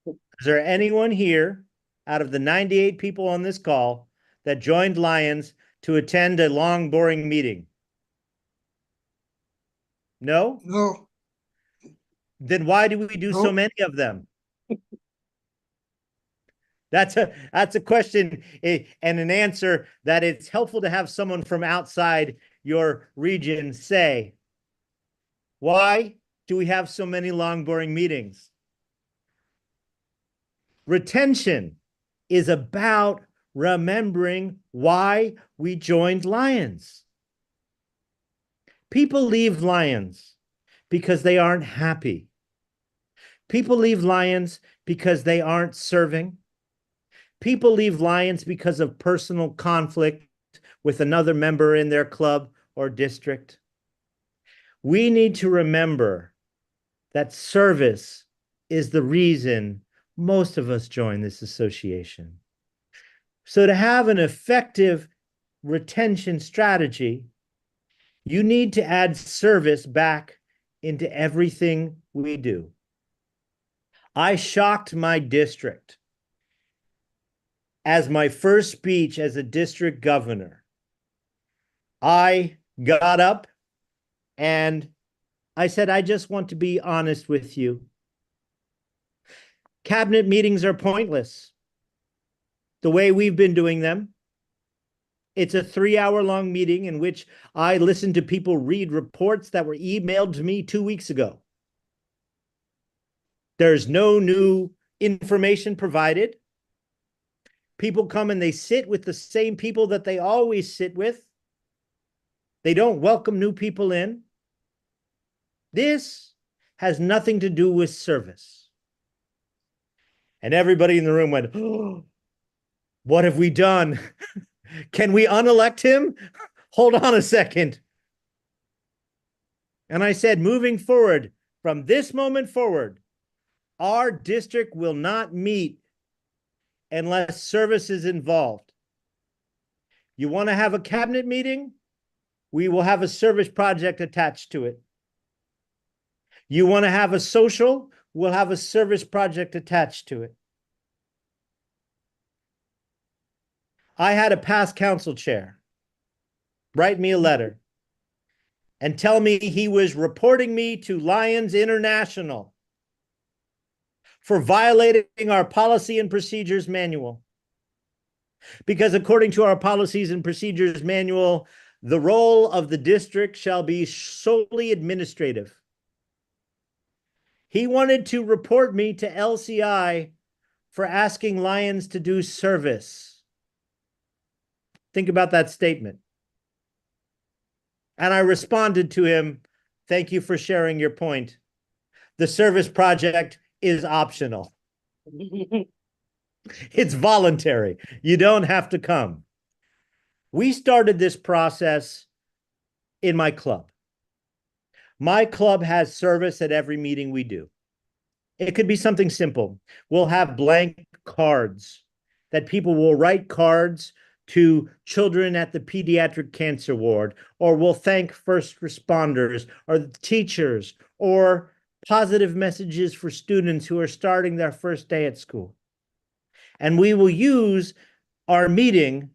Is there anyone here out of the 98 people on this call that joined Lions to attend a long, boring meeting? No? No. Then why do we do so many of them? That's a question and an answer that it's helpful to have someone from outside your region say. Why do we have so many long, boring meetings? Retention is about remembering why we joined Lions. People leave Lions because they aren't happy. People leave Lions because they aren't serving. People leave Lions because of personal conflict with another member in their club or district. We need to remember that service is the reason most of us join this association. So to have an effective retention strategy, you need to add service back into everything we do. I shocked my district as my first speech as a district governor. I got up and I said, I just want to be honest with you. Cabinet meetings are pointless. The way we've been doing them, it's a 3-hour-long meeting in which I listened to people read reports that were emailed to me 2 weeks ago. There's no new information provided. People come and they sit with the same people that they always sit with. They don't welcome new people in. This has nothing to do with service. And everybody in the room went, oh, what have we done? Can we unelect him? Hold on a second. And I said, moving forward, from this moment forward, our district will not meet unless service is involved. You want to have a cabinet meeting? We will have a service project attached to it. You want to have a social? We'll have a service project attached to it. I had a past council chair write me a letter and tell me he was reporting me to Lions International for violating our policy and procedures manual. Because according to our policies and procedures manual, the role of the district shall be solely administrative. He wanted to report me to LCI for asking Lions to do service. Think about that statement. And I responded to him, thank you for sharing your point. The service project is optional. It's voluntary. You don't have to come. We started this process in my club. My club has service at every meeting we do. It could be something simple. We'll have blank cards that people will write cards to children at the pediatric cancer ward, or we'll thank first responders or the teachers, or positive messages for students who are starting their first day at school. And we will use our meeting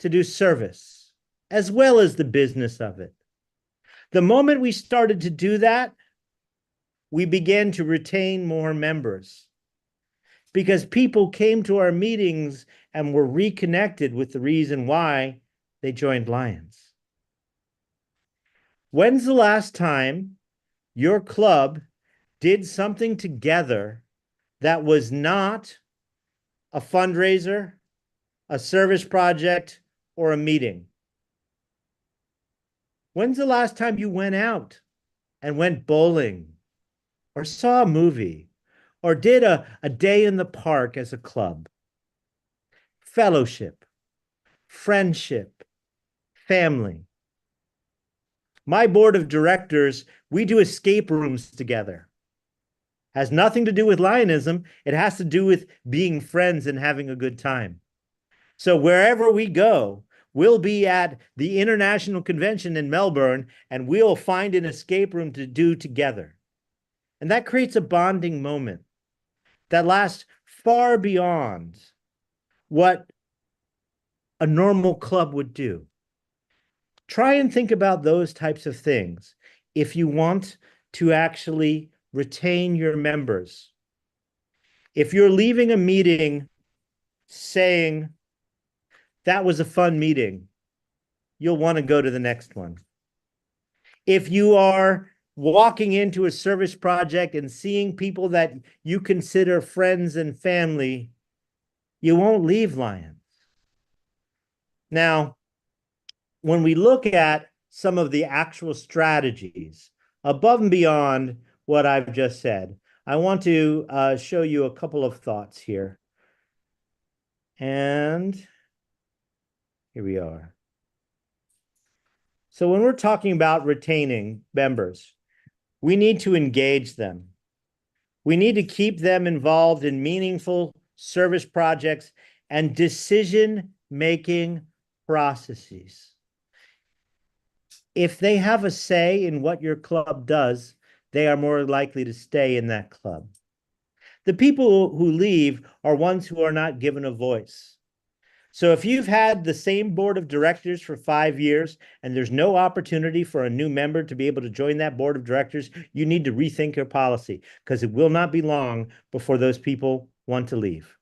to do service as well as the business of it. The moment we started to do that, we began to retain more members because people came to our meetings and were reconnected with the reason why they joined Lions. When's the last time your club did something together that was not a fundraiser, a service project, or a meeting? When's the last time you went out and went bowling or saw a movie or did a day in the park as a club? Fellowship, friendship, family. My board of directors, we do escape rooms together. Has nothing to do with Lionism. It has to do with being friends and having a good time. So wherever we go, we'll be at the International Convention in Melbourne, and we'll find an escape room to do together. And that creates a bonding moment that lasts far beyond what a normal club would do. Try and think about those types of things if you want to actually retain your members. If you're leaving a meeting saying, that was a fun meeting, you'll want to go to the next one. If you are walking into a service project and seeing people that you consider friends and family, you won't leave Lions. Now, when we look at some of the actual strategies above and beyond what I've just said, I want to show you a couple of thoughts here. And here we are. So when we're talking about retaining members, we need to engage them. We need to keep them involved in meaningful service projects and decision-making processes. If they have a say in what your club does, they are more likely to stay in that club. The people who leave are ones who are not given a voice. So if you've had the same board of directors for 5 years and there's no opportunity for a new member to be able to join that board of directors, you need to rethink your policy, because it will not be long before those people want to leave.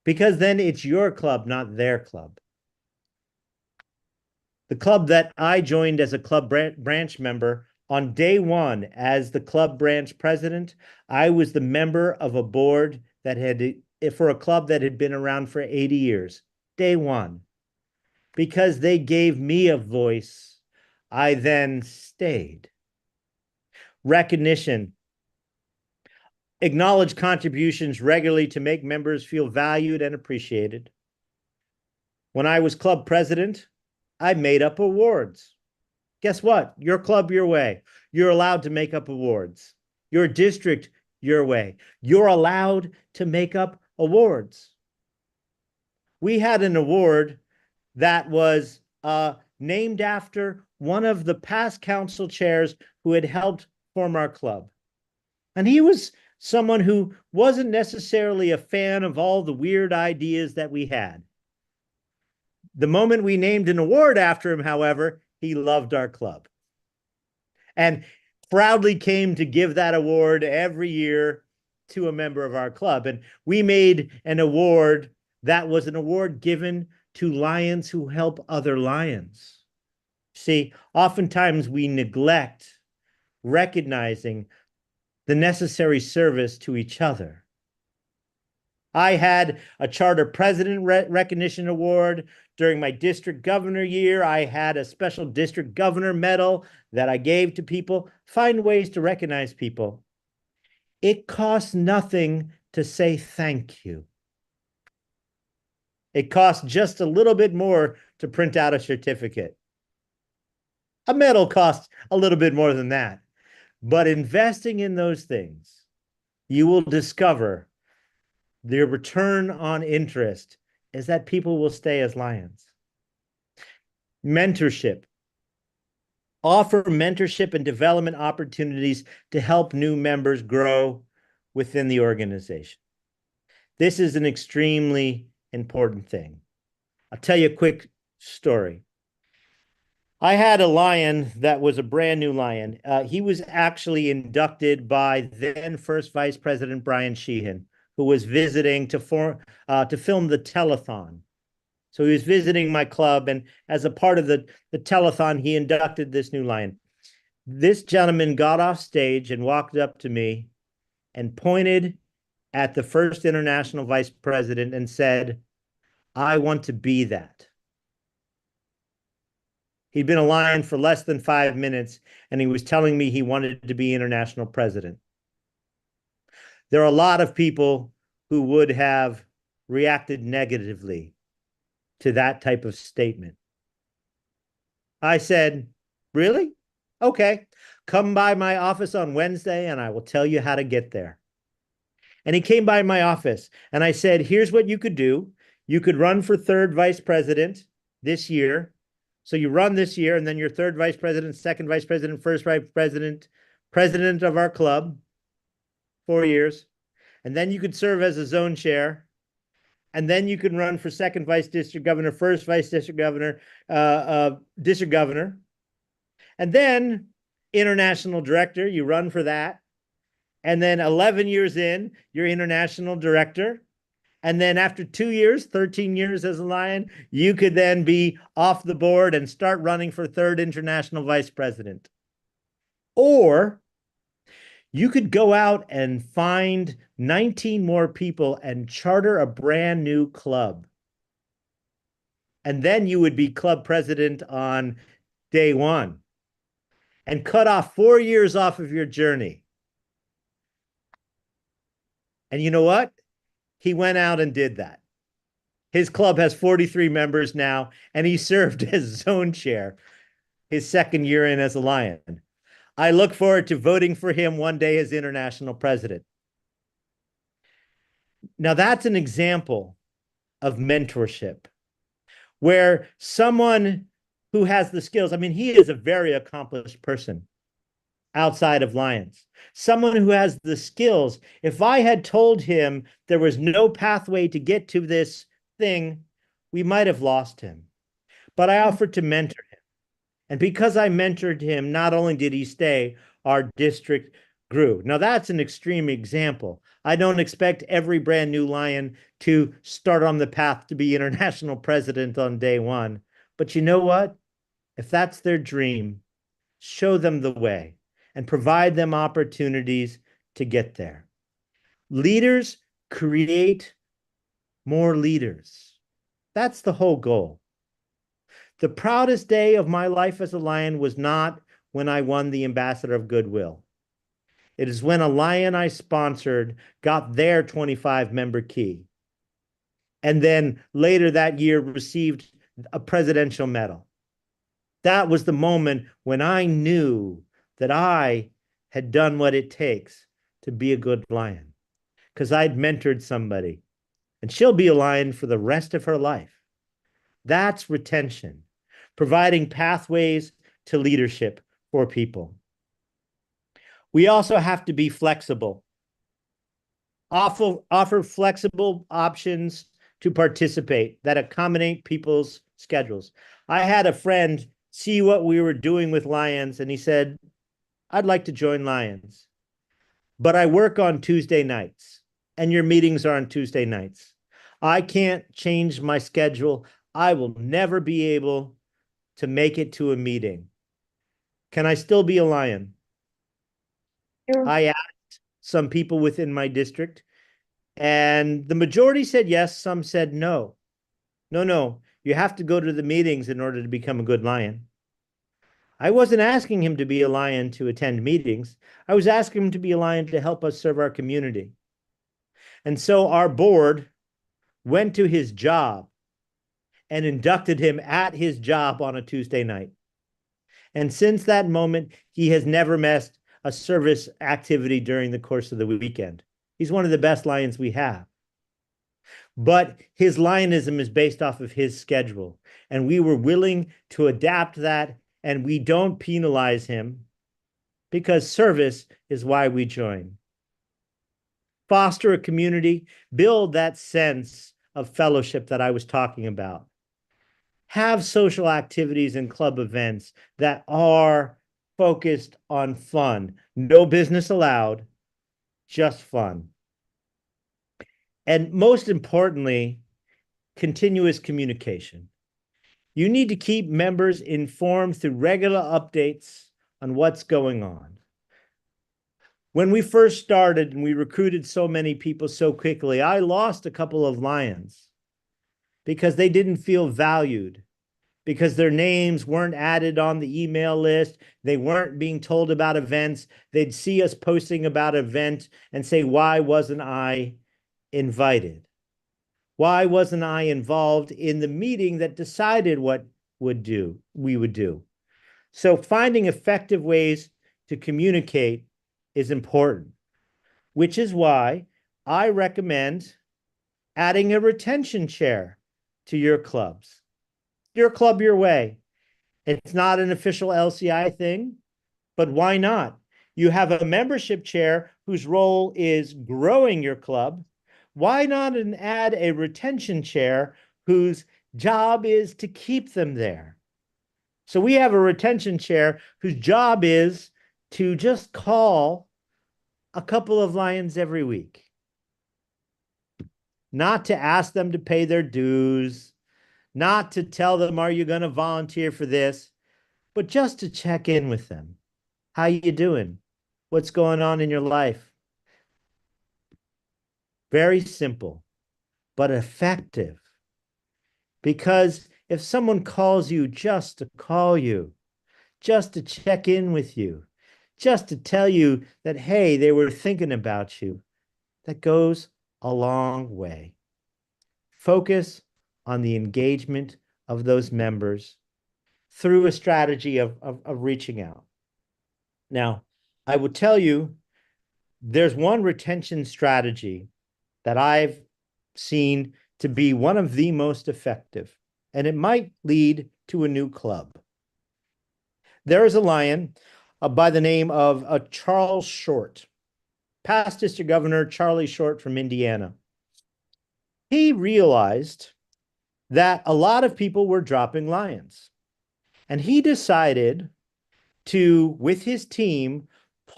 Because then it's your club, not their club. The club that I joined as a club branch member, on day one as the club branch president, I was the member of a board that had, for a club that had been around for 80 years, day one. Because they gave me a voice, I then stayed. Recognition. Acknowledge contributions regularly to make members feel valued and appreciated. When I was club president, I made up awards. Guess what? Your club, your way. You're allowed to make up awards. Your district, your way. You're allowed to make up awards. We had an award that was named after one of the past council chairs who had helped form our club. And he was someone who wasn't necessarily a fan of all the weird ideas that we had. The moment we named an award after him, however, he loved our club and proudly came to give that award every year to a member of our club. And we made an award that was an award given to lions who help other lions. See, oftentimes we neglect recognizing the necessary service to each other. I had a charter president recognition award during my district governor year. I had a special district governor medal that I gave to people. Find ways to recognize people. It costs nothing to say thank you. It costs just a little bit more to print out a certificate. A medal costs a little bit more than that. But investing in those things, you will discover the return on interest is that people will stay as lions. Mentorship. Offer mentorship and development opportunities to help new members grow within the organization. This is an extremely important thing. I'll tell you a quick story. I had a lion that was a brand new lion. He was actually inducted by then First Vice President Brian Sheehan, who was visiting to film the telethon. So he was visiting my club, and as a part of the telethon, he inducted this new lion. This gentleman got off stage and walked up to me and pointed at the first international vice president and said, "I want to be that." He'd been a lion for less than 5 minutes, and he was telling me he wanted to be international president. There are a lot of people who would have reacted negatively to that type of statement. I said, "Really? Okay, come by my office on Wednesday and I will tell you how to get there." And he came by my office and I said, "Here's what you could do. You could run for third vice president this year. So you run this year and then you're third vice president, second vice president, first vice president, president of our club, 4 years. And then you could serve as a zone chair. And then you can run for second vice district governor, first vice district governor, district governor. And then international director, you run for that. And then 11 years in, you're international director. And then after 2 years, 13 years as a lion, you could then be off the board and start running for third international vice president. Or you could go out and find 19 more people and charter a brand new club. And then you would be club president on day one and cut off 4 years off of your journey. And you know what? He went out and did that. His club has 43 members now, and he served as zone chair his second year in as a lion. I look forward to voting for him one day as international president. Now, that's an example of mentorship where someone who has the skills, I mean, he is a very accomplished person outside of lions. Someone who has the skills. If I had told him there was no pathway to get to this thing, we might have lost him. But I offered to mentor him. And because I mentored him, not only did he stay, our district grew. Now, that's an extreme example. I don't expect every brand new lion to start on the path to be international president on day one. But you know what? If that's their dream, show them the way and provide them opportunities to get there. Leaders create more leaders. That's the whole goal. The proudest day of my life as a lion was not when I won the Ambassador of Goodwill. It is when a lion I sponsored got their 25-member key, and then later that year received a presidential medal. That was the moment when I knew that I had done what it takes to be a good lion, because I'd mentored somebody and she'll be a lion for the rest of her life. That's retention, providing pathways to leadership for people. We also have to be flexible. Offer flexible options to participate that accommodate people's schedules. I had a friend see what we were doing with Lions, and he said, I'd like to join Lions, but I work on Tuesday nights, and your meetings are on Tuesday nights. I can't change my schedule. I will never be able to make it to a meeting. Can I still be a Lion? Sure. I asked some people within my district, and the majority said yes, some said no. No, you have to go to the meetings in order to become a good Lion. I wasn't asking him to be a Lion to attend meetings. I was asking him to be a Lion to help us serve our community. And so our board went to his job and inducted him at his job on a Tuesday night. And since that moment, he has never missed a service activity during the course of the weekend. He's one of the best Lions we have. But his Lionism is based off of his schedule. And we were willing to adapt that, and we don't penalize him because service is why we join. Foster a community, build that sense of fellowship that I was talking about. Have social activities and club events that are focused on fun. No business allowed, just fun. And most importantly, continuous communication. You need to keep members informed through regular updates on what's going on. When we first started and we recruited so many people so quickly, I lost a couple of Lions because they didn't feel valued, because their names weren't added on the email list. They weren't being told about events. They'd see us posting about an event and say, why wasn't I invited? Why wasn't I involved in the meeting that decided what we would do? So finding effective ways to communicate is important, which is why I recommend adding a retention chair to your clubs. Your club your way. It's not an official LCI thing, but why not? You have a membership chair whose role is growing your club. Why not add a retention chair whose job is to keep them there? So we have a retention chair whose job is to just call a couple of Lions every week. Not to ask them to pay their dues, not to tell them, are you going to volunteer for this, but just to check in with them. How you doing? What's going on in your life? Very simple, but effective. Because if someone calls you just to call you, just to check in with you, just to tell you that, hey, they were thinking about you, that goes a long way. Focus on the engagement of those members through a strategy of reaching out. Now, I will tell you, there's one retention strategy that I've seen to be one of the most effective, and it might lead to a new club. There is a Lion by the name of Charles Short, past district governor Charlie Short from Indiana. He realized that a lot of people were dropping Lions, and he decided to, with his team,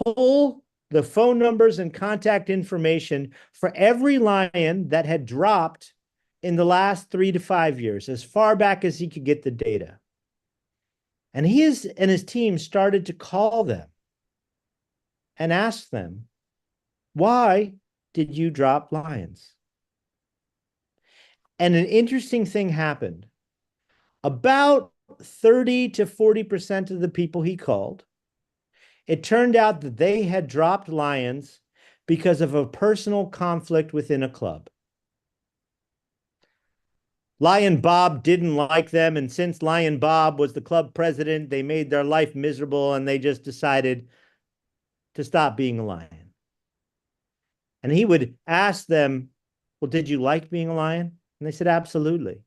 pull the phone numbers and contact information for every Lion that had dropped in the last 3 to 5 years, as far back as he could get the data. And his team started to call them and ask them, why did you drop Lions? And an interesting thing happened. About 30 to 40% of the people he called, it turned out that they had dropped Lions because of a personal conflict within a club. Lion Bob didn't like them, and since Lion Bob was the club president, they made their life miserable, and they just decided to stop being a Lion. And he would ask them well, did you like being a lion? And they said, absolutely.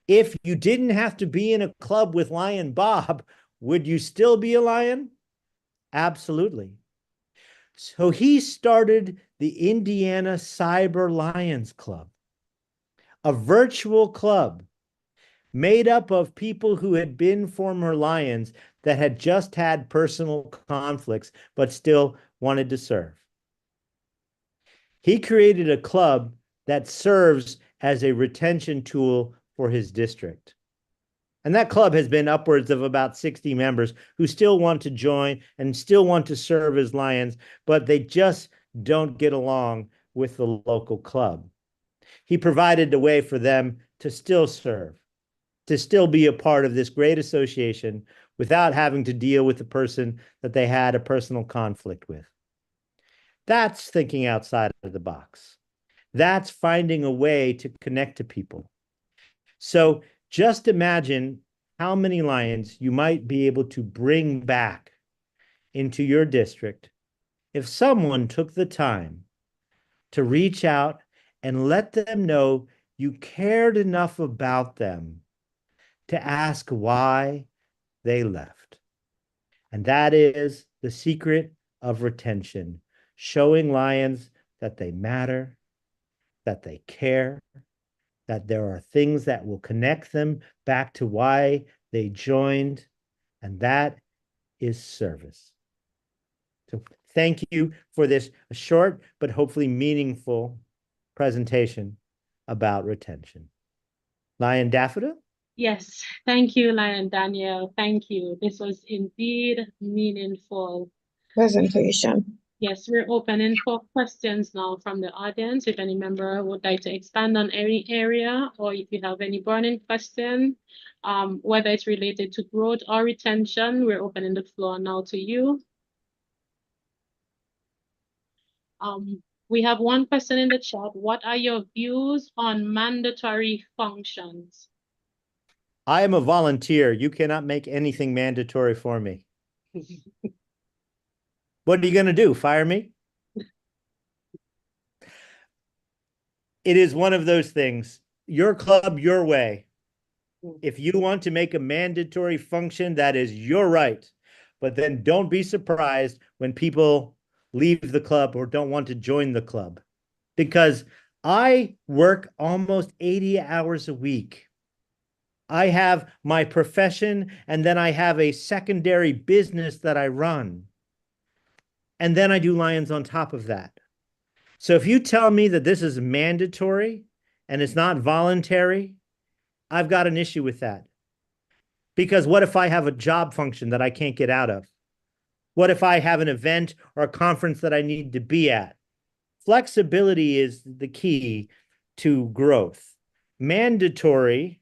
If you didn't have to be in a club with Lion Bob, would you still be a lion? Absolutely. So he started the Indiana Cyber Lions Club, a virtual club made up of people who had been former lions that had just had personal conflicts, but still wanted to serve. He created a club that serves as a retention tool for his district. And that club has been upwards of about 60 members who still want to join and still want to serve as lions, but they just don't get along with the local club. He provided a way for them to still serve, to still be a part of this great association without having to deal with the person that they had a personal conflict with. That's thinking outside of the box. That's finding a way to connect to people. So just imagine how many lions you might be able to bring back into your district if someone took the time to reach out and let them know you cared enough about them to ask why they left. And that is the secret of retention, showing lions that they matter, that they care, that there are things that will connect them back to why they joined, and that is service. So thank you for this short but hopefully meaningful presentation about retention. Lion Daffodil? Yes, thank you, Lion Daniel. Thank you. This was indeed meaningful presentation. Yes, we're opening for questions now from the audience. If any member would like to expand on any area, or if you have any burning question, whether it's related to growth or retention, we're opening the floor now to you. We have one question in the chat. What are your views on mandatory functions? I am a volunteer. You cannot make anything mandatory for me. What are you going to do? Fire me? It is one of those things. Your club, your way. If you want to make a mandatory function, that is your right. But then don't be surprised when people leave the club or don't want to join the club. Because I work almost 80 hours a week. I have my profession, and then I have a secondary business that I run. And then I do Lions on top of that. So if you tell me that this is mandatory and it's not voluntary, I've got an issue with that. Because what if I have a job function that I can't get out of? What if I have an event or a conference that I need to be at? Flexibility is the key to growth. Mandatory,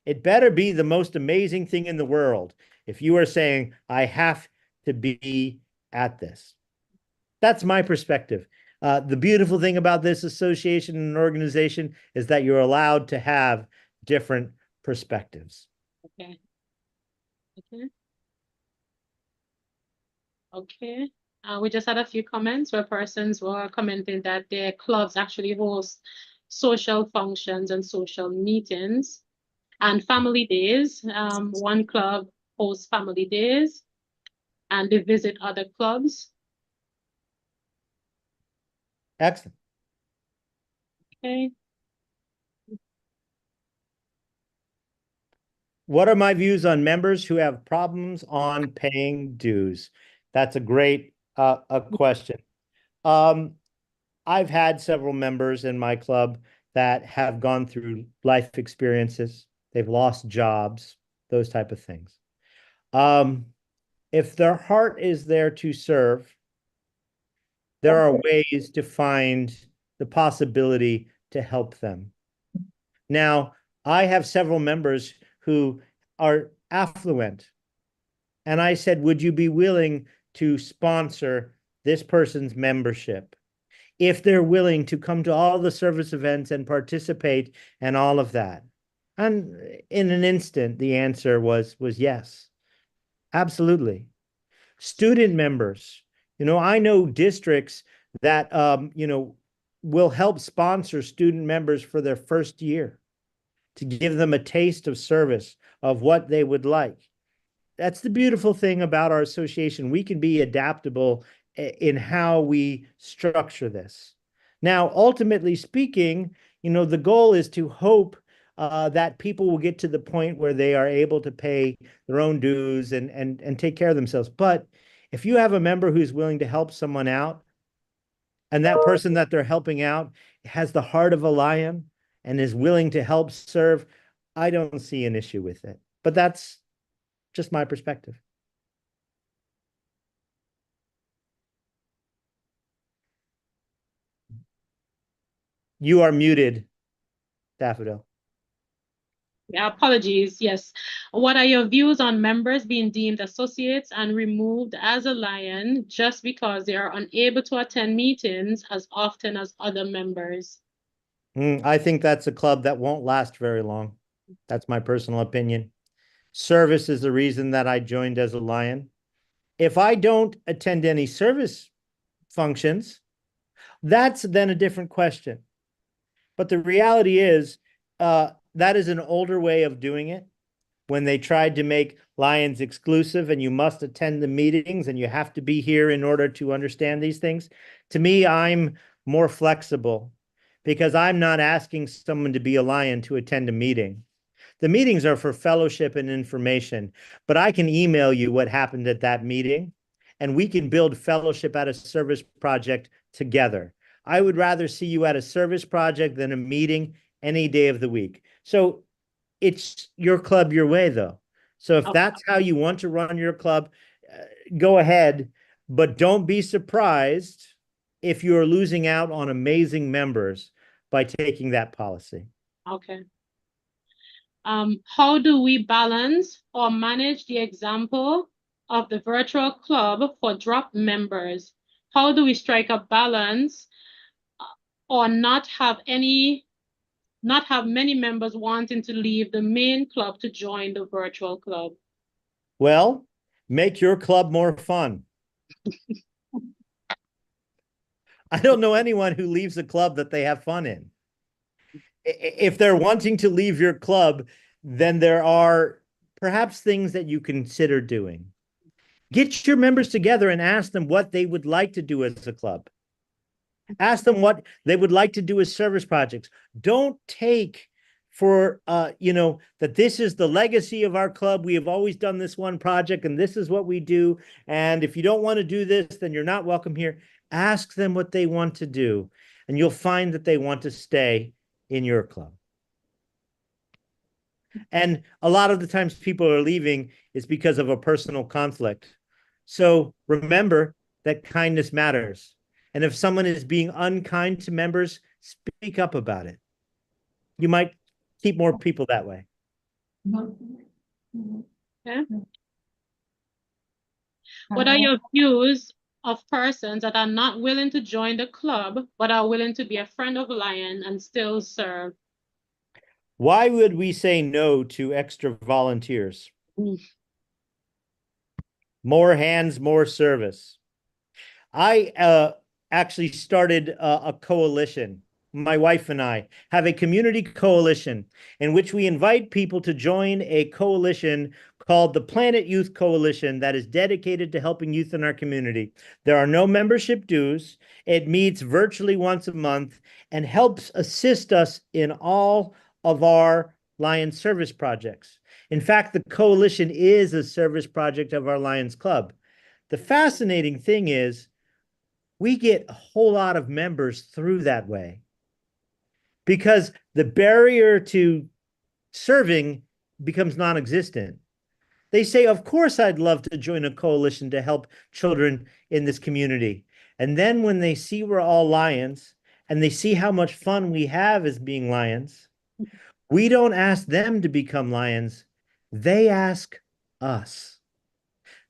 it better be the most amazing thing in the world if you are saying, I have to be at this. That's my perspective. The beautiful thing about this association and organization is that you're allowed to have different perspectives. Okay. Okay. Okay. We just had a few comments where persons were commenting that their clubs actually host social functions and social meetings and family days. One club hosts family days and they visit other clubs. Excellent. Okay. What are my views on members who have problems on paying dues? That's a great question. I've had several members in my club that have gone through life experiences. They've lost jobs, those type of things. If their heart is there to serve, there are ways to find the possibility to help them. Now, I have several members who are affluent. And I said, would you be willing to sponsor this person's membership? If they're willing to come to all the service events and participate and all of that. And in an instant, the answer was yes, absolutely. Student members, I know districts that, will help sponsor student members for their first year to give them a taste of service of what they would like. That's the beautiful thing about our association. We can be adaptable in how we structure this. Now, ultimately speaking, the goal is to hope that people will get to the point where they are able to pay their own dues and take care of themselves. But if you have a member who's willing to help someone out, and that person that they're helping out has the heart of a lion and is willing to help serve, I don't see an issue with it. But that's just my perspective. You are muted, Daffodil. Yeah, apologies. Yes. What are your views on members being deemed associates and removed as a lion just because they are unable to attend meetings as often as other members? I think that's a club that won't last very long. That's my personal opinion. Service is the reason that I joined as a lion. If I don't attend any service functions, that's then a different question. But the reality is, that is an older way of doing it. When they tried to make Lions exclusive and you must attend the meetings and you have to be here in order to understand these things. To me, I'm more flexible because I'm not asking someone to be a Lion to attend a meeting. The meetings are for fellowship and information, but I can email you what happened at that meeting and we can build fellowship at a service project together. I would rather see you at a service project than a meeting any day of the week. So it's your club, your way, though. So if that's how you want to run your club, go ahead, but don't be surprised if you're losing out on amazing members by taking that policy. Okay. How do we balance or manage the example of the virtual club for drop members? How do we strike a balance or not have many members wanting to leave the main club to join the virtual club? Well, make your club more fun. I don't know anyone who leaves a club that they have fun in. If they're wanting to leave your club, then there are perhaps things that you consider doing. Get your members together and ask them what they would like to do as a club. Ask them what they would like to do as service projects. Don't take for, that this is the legacy of our club. We have always done this one project and this is what we do. And if you don't want to do this, then you're not welcome here. Ask them what they want to do. And you'll find that they want to stay in your club. And a lot of the times people are leaving is because of a personal conflict. So remember that kindness matters. And if someone is being unkind to members, speak up about it. You might keep more people that way. Okay. What are your views of persons that are not willing to join the club, but are willing to be a friend of Lion and still serve? Why would we say no to extra volunteers? More hands, more service. I actually started a coalition. My wife and I have a community coalition in which we invite people to join a coalition called the Planet Youth Coalition that is dedicated to helping youth in our community. There are no membership dues. It meets virtually once a month and helps assist us in all of our Lions service projects. In fact, the coalition is a service project of our Lions Club. The fascinating thing is we get a whole lot of members through that way because the barrier to serving becomes non-existent. They say, of course, I'd love to join a coalition to help children in this community. And then when they see we're all Lions and they see how much fun we have as being Lions, we don't ask them to become Lions. They ask us.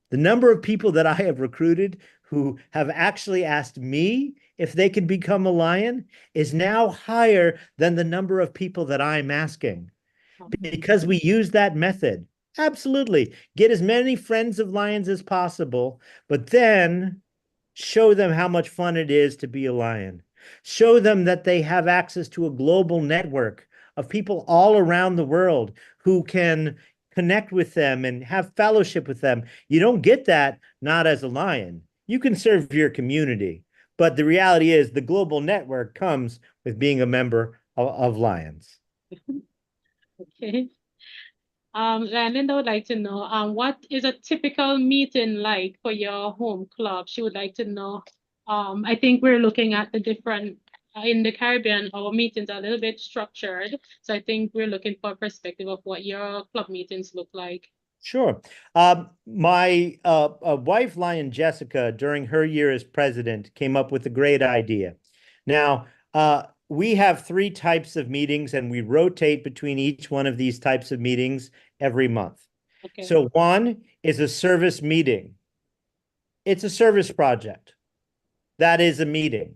The number of people that I have recruited who have actually asked me if they can become a Lion is now higher than the number of people that I'm asking because we use that method. Absolutely. Get as many friends of Lions as possible, but then show them how much fun it is to be a Lion. Show them that they have access to a global network of people all around the world who can connect with them and have fellowship with them. You don't get that not as a Lion. You can serve your community, but the reality is the global network comes with being a member of Lions. Okay. Linda would like to know, what is a typical meeting like for your home club? She would like to know. I think we're looking at the different, in the Caribbean, our meetings are a little bit structured. So I think we're looking for a perspective of what your club meetings look like. Sure. My wife, Lion Jessica, during her year as president, came up with a great idea. Now, we have 3 types of meetings, and we rotate between each one of these types of meetings every month. Okay. So one is a service meeting. It's a service project. That is a meeting.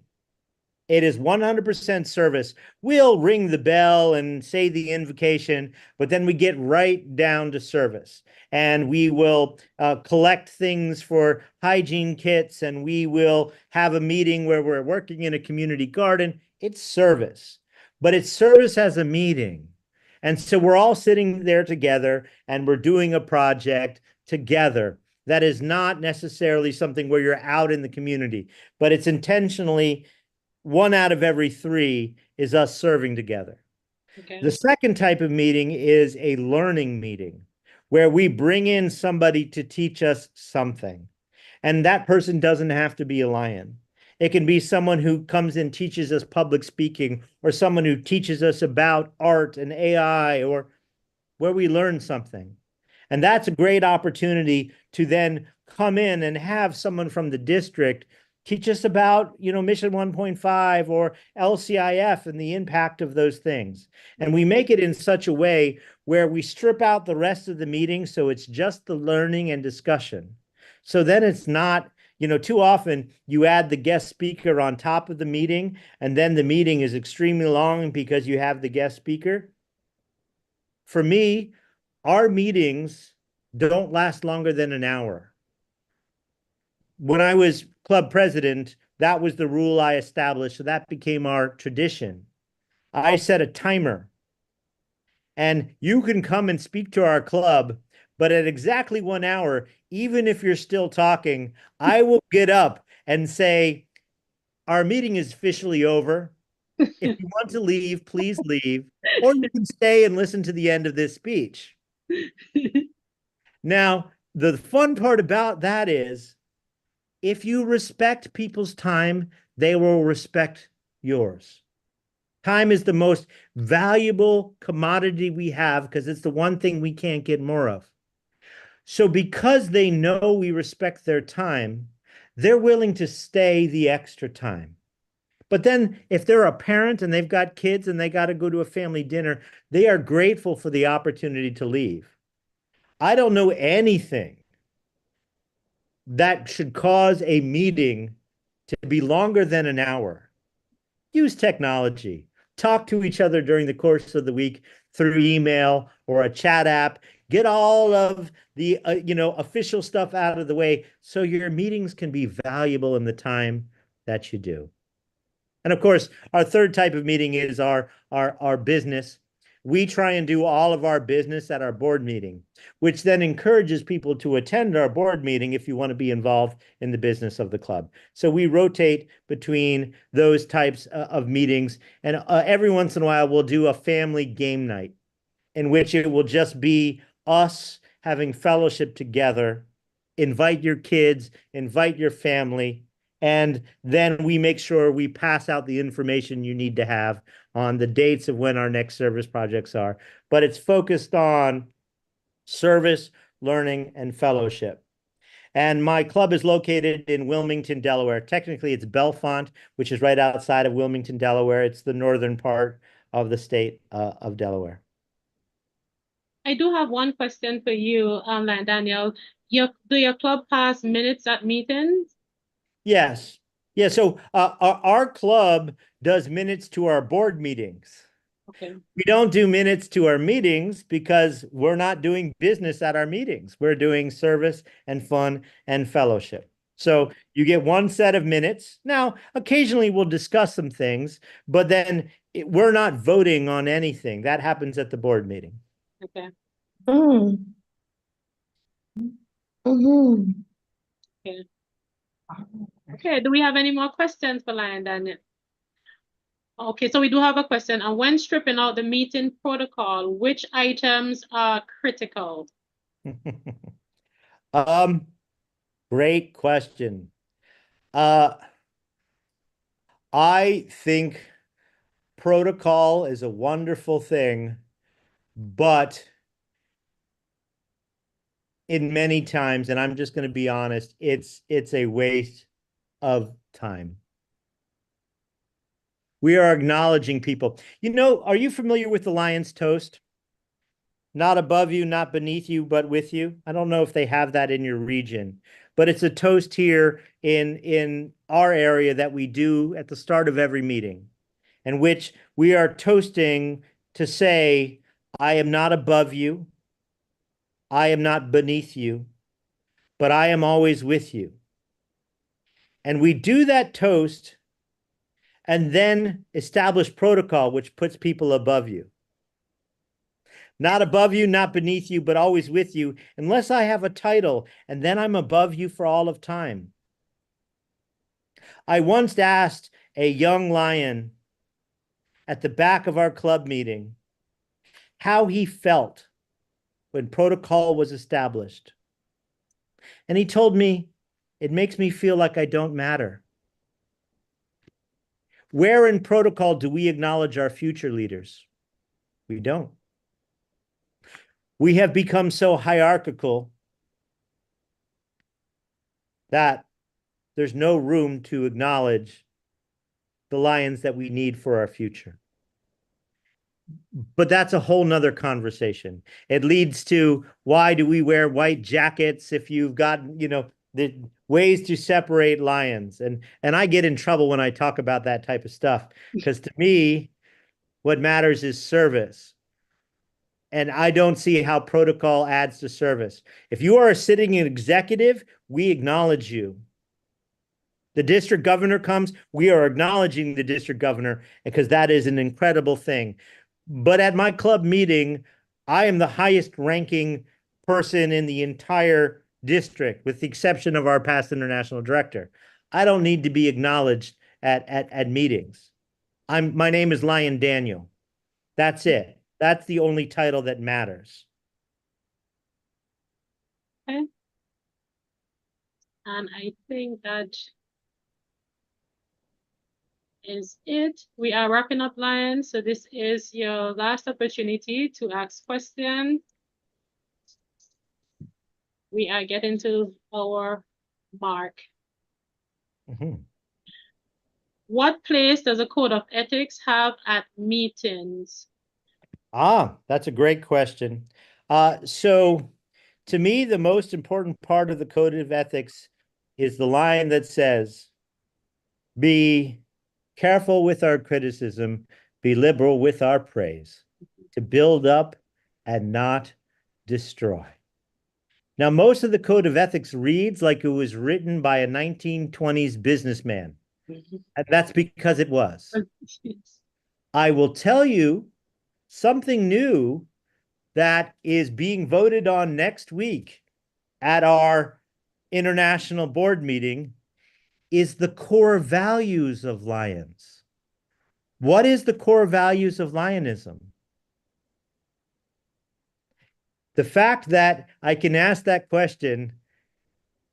It is 100% service. We'll ring the bell and say the invocation, but then we get right down to service. And we will collect things for hygiene kits, and we will have a meeting where we're working in a community garden. It's service, but it's service as a meeting. And so we're all sitting there together and we're doing a project together. That is not necessarily something where you're out in the community, but it's intentionally 1 out of every 3 is us serving together. Okay. The second type of meeting is a learning meeting where we bring in somebody to teach us something. And that person doesn't have to be a Lion. It can be someone who comes and teaches us public speaking, or someone who teaches us about art and AI, or where we learn something. And that's a great opportunity to then come in and have someone from the district teach us about, Mission 1.5 or LCIF and the impact of those things. And we make it in such a way where we strip out the rest of the meeting, so it's just the learning and discussion. So then it's not, too often you add the guest speaker on top of the meeting, and then the meeting is extremely long because you have the guest speaker. For me, our meetings don't last longer than an hour. When I was club president, that was the rule I established. So that became our tradition. I set a timer. And you can come and speak to our club, but at exactly 1 hour, even if you're still talking, I will get up and say, our meeting is officially over. If you want to leave, please leave, or you can stay and listen to the end of this speech. Now, the fun part about that is, if you respect people's time, they will respect yours. Time is the most valuable commodity we have because it's the one thing we can't get more of. So because they know we respect their time, they're willing to stay the extra time. But then if they're a parent and they've got kids and they got to go to a family dinner, they are grateful for the opportunity to leave. I don't know anything that should cause a meeting to be longer than an hour. Use technology. Talk to each other during the course of the week through email or a chat app. Get all of the official stuff out of the way so your meetings can be valuable in the time that you do. And of course, our third type of meeting is our business. We try and do all of our business at our board meeting, which then encourages people to attend our board meeting if you want to be involved in the business of the club. So we rotate between those types of meetings, and every once in a while we'll do a family game night in which it will just be us having fellowship together. Invite your kids, invite your family, and then we make sure we pass out the information you need to have on the dates of when our next service projects are. But it's focused on service, learning, and fellowship. And my club is located in Wilmington, Delaware. Technically, it's Bellefonte, which is right outside of Wilmington, Delaware. It's the northern part of the state of Delaware. I do have one question for you, Lion Daniel. Do your club pass minutes at meetings? Yes. Yeah, so our club does minutes to our board meetings. Okay. We don't do minutes to our meetings because we're not doing business at our meetings. We're doing service and fun and fellowship. So you get one set of minutes. Now, occasionally we'll discuss some things, but then we're not voting on anything. That happens at the board meeting. Okay. Mm-hmm. Okay. Okay. Do we have any more questions for Lion Daniel? Okay, so we do have a question. And when stripping out the meeting protocol, which items are critical? Great question. I think protocol is a wonderful thing, but in many times, and I'm just going to be honest, it's a waste of time. We are acknowledging people. You know, are you familiar with the Lion's Toast? Not above you, not beneath you, but with you. I don't know if they have that in your region, but it's a toast here in our area that we do at the start of every meeting, in which we are toasting to say, I am not above you, I am not beneath you, but I am always with you. And we do that toast and then establish protocol, which puts people above you. Not above you, not beneath you, but always with you, unless I have a title, and then I'm above you for all of time. I once asked a young lion at the back of our club meeting how he felt when protocol was established. And he told me, it makes me feel like I don't matter. Where in protocol do we acknowledge our future leaders? We don't. We have become so hierarchical that there's no room to acknowledge the lions that we need for our future. But that's a whole nother conversation. It leads to, why do we wear white jackets if you've got, you know, the ways to separate lions? And I get in trouble when I talk about that type of stuff, because to me, what matters is service. And I don't see how protocol adds to service. If you are a sitting executive, we acknowledge you. The district governor comes, we are acknowledging the district governor, because that is an incredible thing. But at my club meeting, I am the highest ranking person in the entire district, with the exception of our past international director. I don't need to be acknowledged at meetings. My name is Lion Daniel. That's it. That's the only title that matters. Okay. And I think that is it. We are wrapping up, Lion. So this is your last opportunity to ask questions. We are getting to our mark. Mm-hmm. What place does a code of ethics have at meetings? That's a great question. So to me, the most important part of the code of ethics is the line that says, be careful with our criticism, be liberal with our praise, to build up and not destroy. Now, most of the code of ethics reads like it was written by a 1920s businessman. And that's because it was. I will tell you something new that is being voted on next week at our international board meeting is the core values of Lions. What is the core values of Lionism? The fact that I can ask that question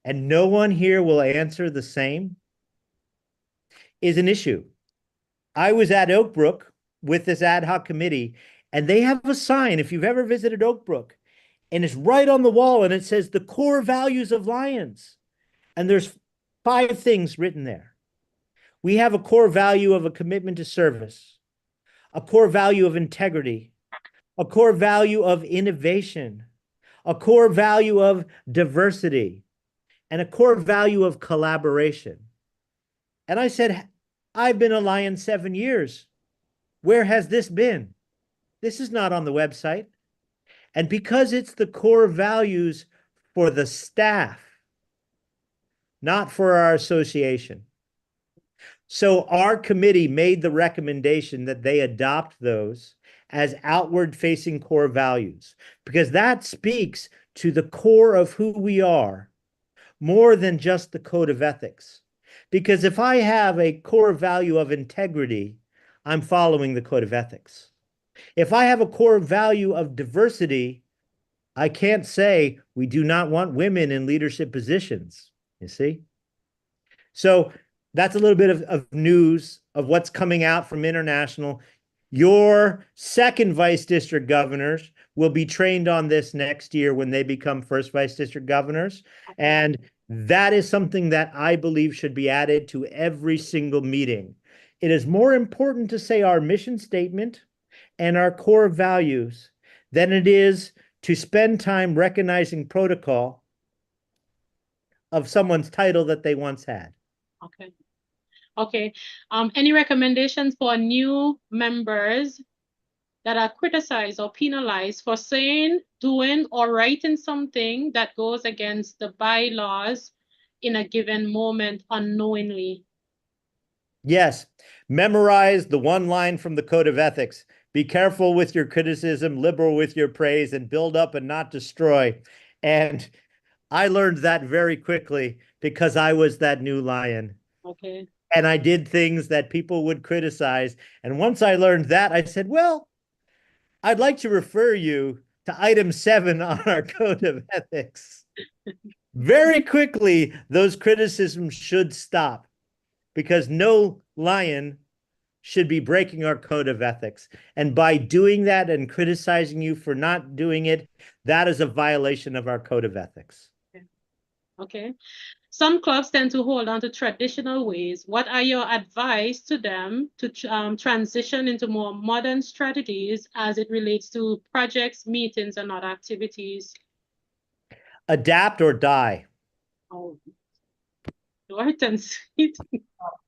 and no one here will answer the same is an issue. I was at Oak Brook with this ad hoc committee, and they have a sign, if you've ever visited Oak Brook, and it's right on the wall, and it says the core values of Lions. And there's 5 things written there. We have a core value of a commitment to service, a core value of integrity, a core value of innovation, a core value of diversity, and a core value of collaboration. And I said, I've been a Lion 7 years. Where has this been? This is not on the website. And because it's the core values for the staff, not for our association. So our committee made the recommendation that they adopt those as outward-facing core values, because that speaks to the core of who we are more than just the code of ethics. Because if I have a core value of integrity, I'm following the code of ethics. If I have a core value of diversity, I can't say we do not want women in leadership positions, you see? So that's a little bit of news of what's coming out from international. Your second vice district governors will be trained on this next year when they become first vice district governors. And that is something that I believe should be added to every single meeting. It is more important to say our mission statement and our core values than it is to spend time recognizing protocol of someone's title that they once had. Okay. Okay. Any recommendations for new members that are criticized or penalized for saying, doing, or writing something that goes against the bylaws in a given moment unknowingly? Yes. Memorize the one line from the Code of Ethics. Be careful with your criticism, liberal with your praise, and build up and not destroy. And I learned that very quickly because I was that new lion. Okay. And I did things that people would criticize. And once I learned that, I said, well, I'd like to refer you to item 7 on our Code of Ethics. Very quickly, those criticisms should stop because no lion should be breaking our code of ethics. And by doing that and criticizing you for not doing it, that is a violation of our code of ethics. Okay. Some clubs tend to hold on to traditional ways. What are your advice to them to transition into more modern strategies as it relates to projects, meetings, and other activities? Adapt or die. Oh, short and sweet.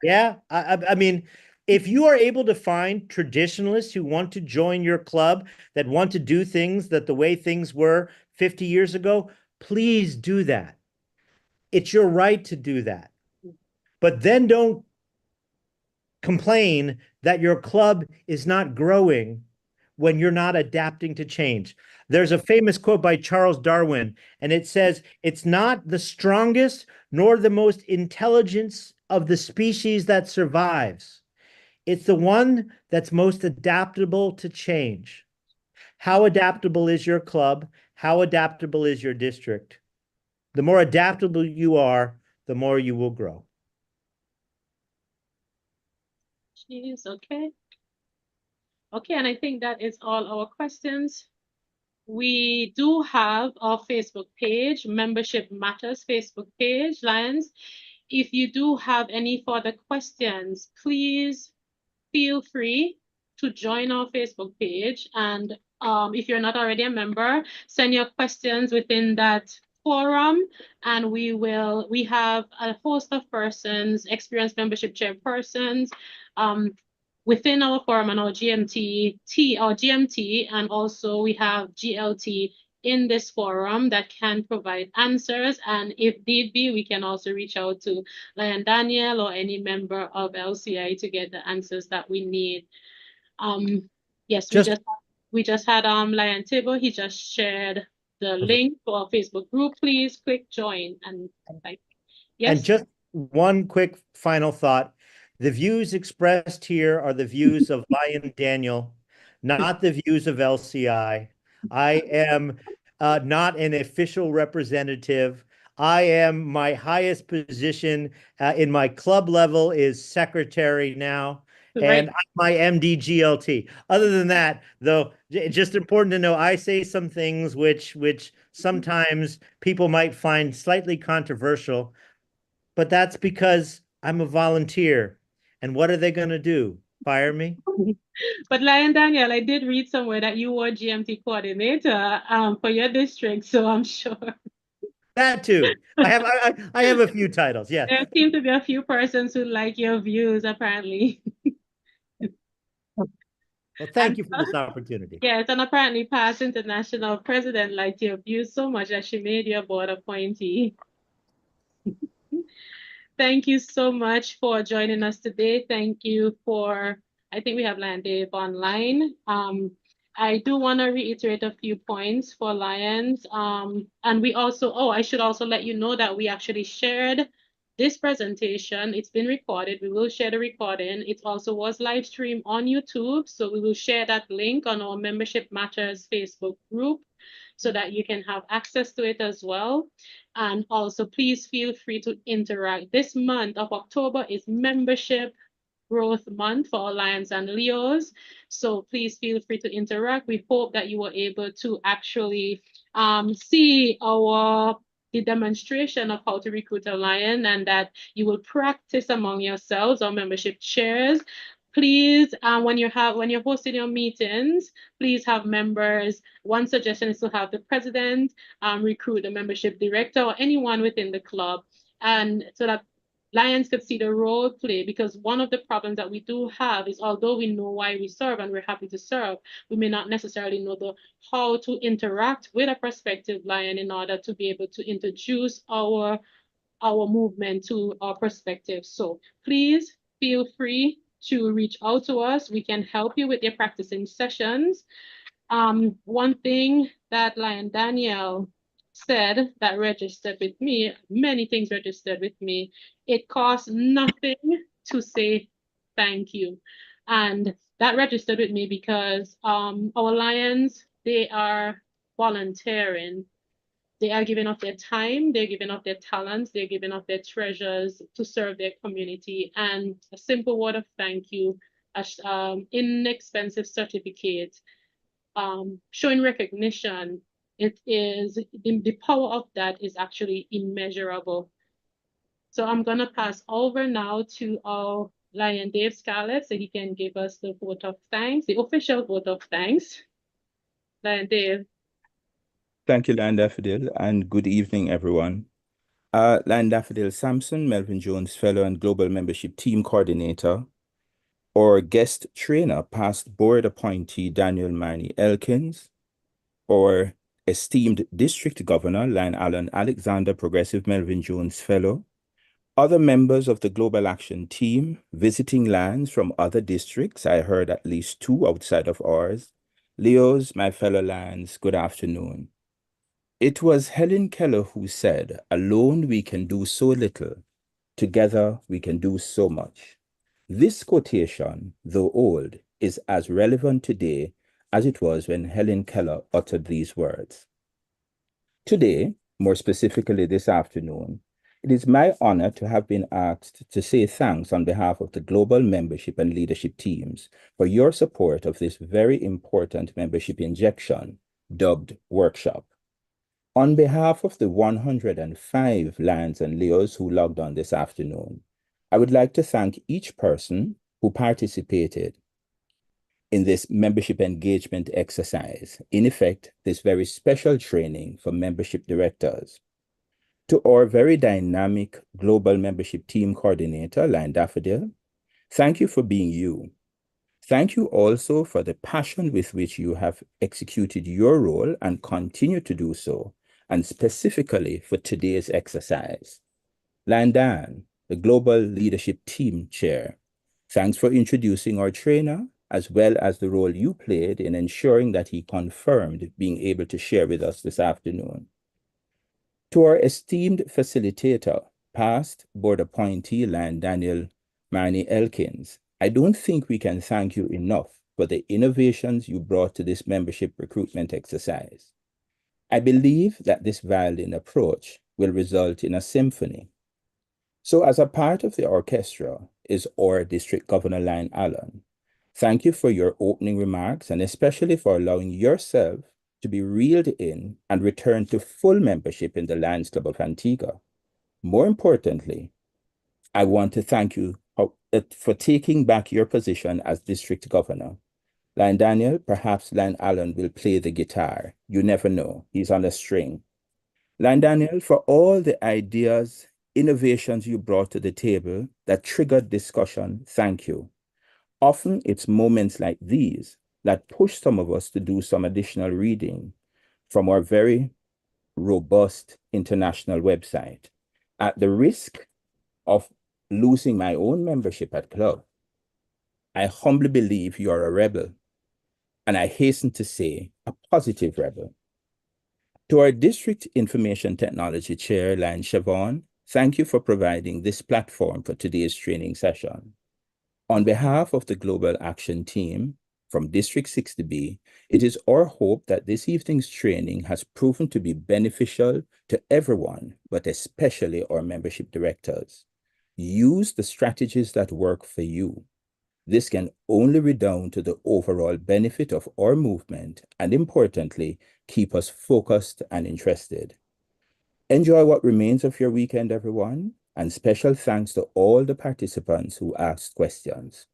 Yeah, I mean, if you are able to find traditionalists who want to join your club, that want to do things that the way things were 50 years ago, please do that. It's your right to do that. But then don't complain that your club is not growing when you're not adapting to change. There's a famous quote by Charles Darwin, and it says, it's not the strongest nor the most intelligent of the species that survives. It's the one that's most adaptable to change. How adaptable is your club? How adaptable is your district? The more adaptable you are, the more you will grow. Jeez, okay. Okay, and I think that is all our questions. We do have our Facebook page, Membership Matters Facebook page, Lions. If you do have any further questions, please feel free to join our Facebook page. And if you're not already a member, send your questions within that forum, and we have a host of persons, experienced membership chairpersons, within our forum and our GMT, and also we have GLT in this forum that can provide answers. And if need be, we can also reach out to Lion Daniel or any member of LCI to get the answers that we need. Yes, we just had Lion Table. He just shared the link to our Facebook group. Please click join and like, yes. And just one quick final thought. The views expressed here are the views of Lion Daniel, not the views of LCI. I am not an official representative. I am my highest position in my club level is secretary now, and I'm my MDGLT. Other than that, though, it's just important to know I say some things which sometimes people might find slightly controversial, but that's because I'm a volunteer. And what are they going to do? Fire me? But Lion Daniel, I did read somewhere that you were GMT coordinator for your district, so I'm sure. That too. I have a few titles, yes. There seem to be a few persons who like your views, apparently. Well, thank you for this opportunity. Yes, and apparently past international president liked your views so much that she made you a board appointee. Thank you so much for joining us today. Thank you for, I think we have Lion Dave online. I do want to reiterate a few points for Lions. And we also, I should also let you know that we actually shared this presentation. It's been recorded. We will share the recording. It also was live streamed on YouTube. So we will share that link on our Membership Matters Facebook group so that you can have access to it as well. And also, please feel free to interact. This month of October is Membership Growth Month for our Lions and Leos. So please feel free to interact. We hope that you were able to actually see the demonstration of how to recruit a lion, and that you will practice among yourselves or membership chairs. Please, when you're hosting your meetings, please have members. One suggestion is to have the president recruit the membership director or anyone within the club, and so that Lions could see the role play, because one of the problems that we do have is, although we know why we serve and we're happy to serve, we may not necessarily know how to interact with a prospective lion in order to be able to introduce our movement to our prospective. So please feel free to reach out to us. We can help you with your practicing sessions. One thing that Lion Daniel said that registered with me, many things registered with me. It costs nothing to say thank you. And that registered with me because our Lions, they are volunteering. They are giving up their time, they're giving up their talents, they're giving up their treasures to serve their community. And a simple word of thank you, inexpensive certificate, showing recognition, the power of that is actually immeasurable. So I'm gonna pass over now to our Lion Dave Scarlett so he can give us the vote of thanks, the official vote of thanks. Lion Dave. Thank you, Lion Daffodil, and good evening, everyone. Lion Daffodil Sampson, Melvin Jones Fellow and Global Membership Team Coordinator, or guest trainer, past board appointee Daniel M. Elkins, or esteemed district governor, Lion Alan Alexander, Progressive Melvin Jones Fellow, other members of the Global Action Team, visiting lands from other districts, I heard at least 2 outside of ours, Leos, my fellow lands, good afternoon. It was Helen Keller who said, "Alone we can do so little, together we can do so much." This quotation, though old, is as relevant today as it was when Helen Keller uttered these words. Today, more specifically this afternoon, it is my honor to have been asked to say thanks on behalf of the global membership and leadership teams for your support of this very important membership injection, dubbed Workshop. On behalf of the 105 Lions and Leos who logged on this afternoon, I would like to thank each person who participated in this membership engagement exercise, in effect, this very special training for membership directors. To our very dynamic global membership team coordinator, Lion Daffodil, thank you for being you. Thank you also for the passion with which you have executed your role and continue to do so, and specifically for today's exercise. Lion Dan, the Global Leadership Team Chair, thanks for introducing our trainer, as well as the role you played in ensuring that he confirmed being able to share with us this afternoon. To our esteemed facilitator, past board appointee Lion Daniel M. Elkins, I don't think we can thank you enough for the innovations you brought to this membership recruitment exercise. I believe that this violin approach will result in a symphony. So as a part of the orchestra is our District Governor Lion Allen. Thank you for your opening remarks and especially for allowing yourself to be reeled in and returned to full membership in the Lions Club of Antigua. More importantly, I want to thank you for taking back your position as District Governor. Lion Daniel, perhaps Lion Allen will play the guitar. You never know. He's on a string. Lion Daniel, for all the ideas, innovations you brought to the table that triggered discussion, thank you. Often it's moments like these that push some of us to do some additional reading from our very robust international website. At the risk of losing my own membership at club, I humbly believe you are a rebel, and I hasten to say a positive rebel. To our District Information Technology Chair, Lion Siobhan, thank you for providing this platform for today's training session. On behalf of the Global Action Team from District 60B, it is our hope that this evening's training has proven to be beneficial to everyone, but especially our membership directors. Use the strategies that work for you. This can only redound to the overall benefit of our movement and, importantly, keep us focused and interested. Enjoy what remains of your weekend, everyone, and special thanks to all the participants who asked questions.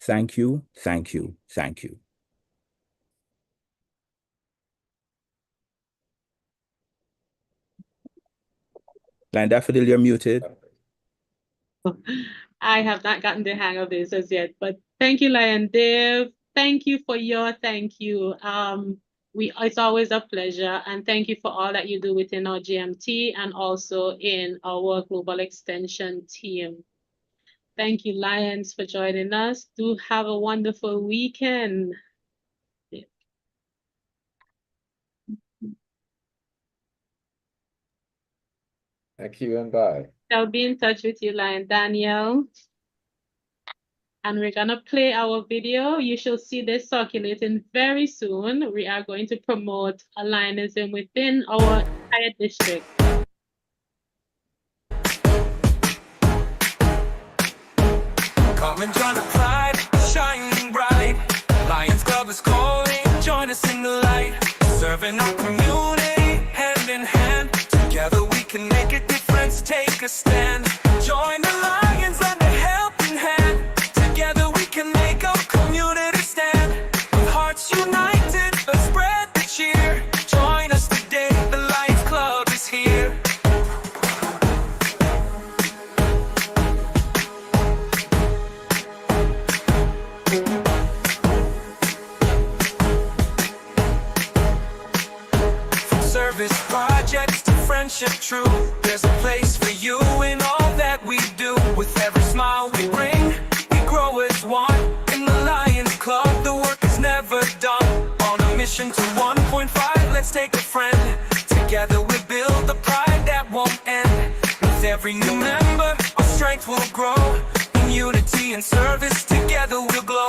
Thank you, thank you, thank you. Lion Daffodil, you're muted. I have not gotten the hang of this as yet, but thank you, Lion Dave. Thank you for your thank you. It's always a pleasure, and thank you for all that you do within our GMT and also in our Global Extension team. Thank you, Lions, for joining us. Do have a wonderful weekend. Thank you and bye. I'll be in touch with you, Lion Daniel. And we're gonna play our video. You shall see this circulating very soon. We are going to promote Lionism within our entire district. Come and join the pride, shining bright. Lions Club is calling, join us in the light. Serving our community, hand in hand. Together we can make a difference, take a stand. Join the Lions, lend a helping hand. Together we can make our community stand. With hearts united, let's spread the cheer. Join us today, the Lions Club is here. Service projects to friendship true. There's a place for you in all that we do. With every smile we bring, we grow as one. In the Lions Club, the work is never done. On a mission to 1.5, let's take a friend. Together we build the pride that won't end. With every new member, our strength will grow. In unity and service, together we'll glow.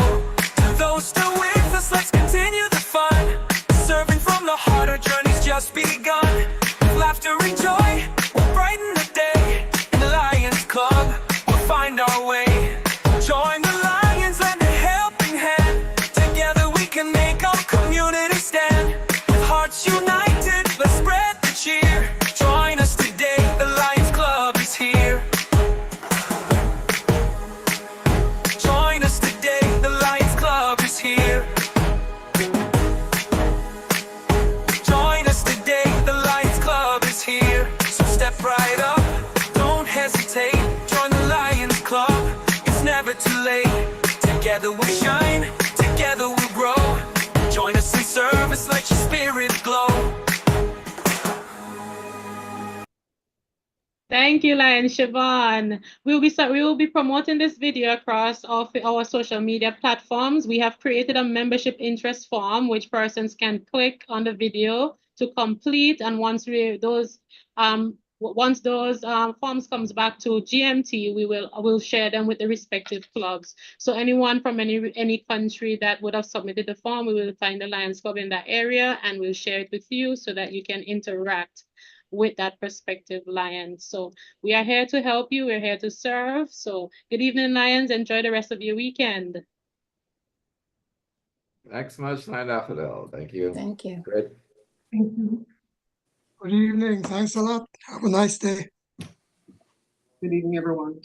To those still with us, let's continue the fun. Serving from the heart, our journey's just begun. With laughter and joy, we'll brighten the day. In the Lions Club, we'll find our way. Join the Lions, lend a helping hand. Together we can make our community stand. With hearts united, let's spread the cheer. Join us today, the Lions Club is here. Join us today, the Lions Club is here. Here, so step right up, don't hesitate. Join the Lions Club, it's never too late. Together we'll shine, together we'll grow. Join us in service, let your spirit glow. Thank you, Lion Siobhan. We will be promoting this video across our social media platforms. We have created a membership interest form which persons can click on the video to complete, and once those forms comes back to GMT, we'll share them with the respective clubs. So anyone from any country that would have submitted the form, we will find the Lions Club in that area and we'll share it with you so that you can interact with that prospective Lion. So we are here to help you. We're here to serve. So good evening, Lions. Enjoy the rest of your weekend. Thanks much, Lion Daffodil. Thank you. Thank you. Great. Thank you. Good evening. Thanks a lot. Have a nice day. Good evening, everyone.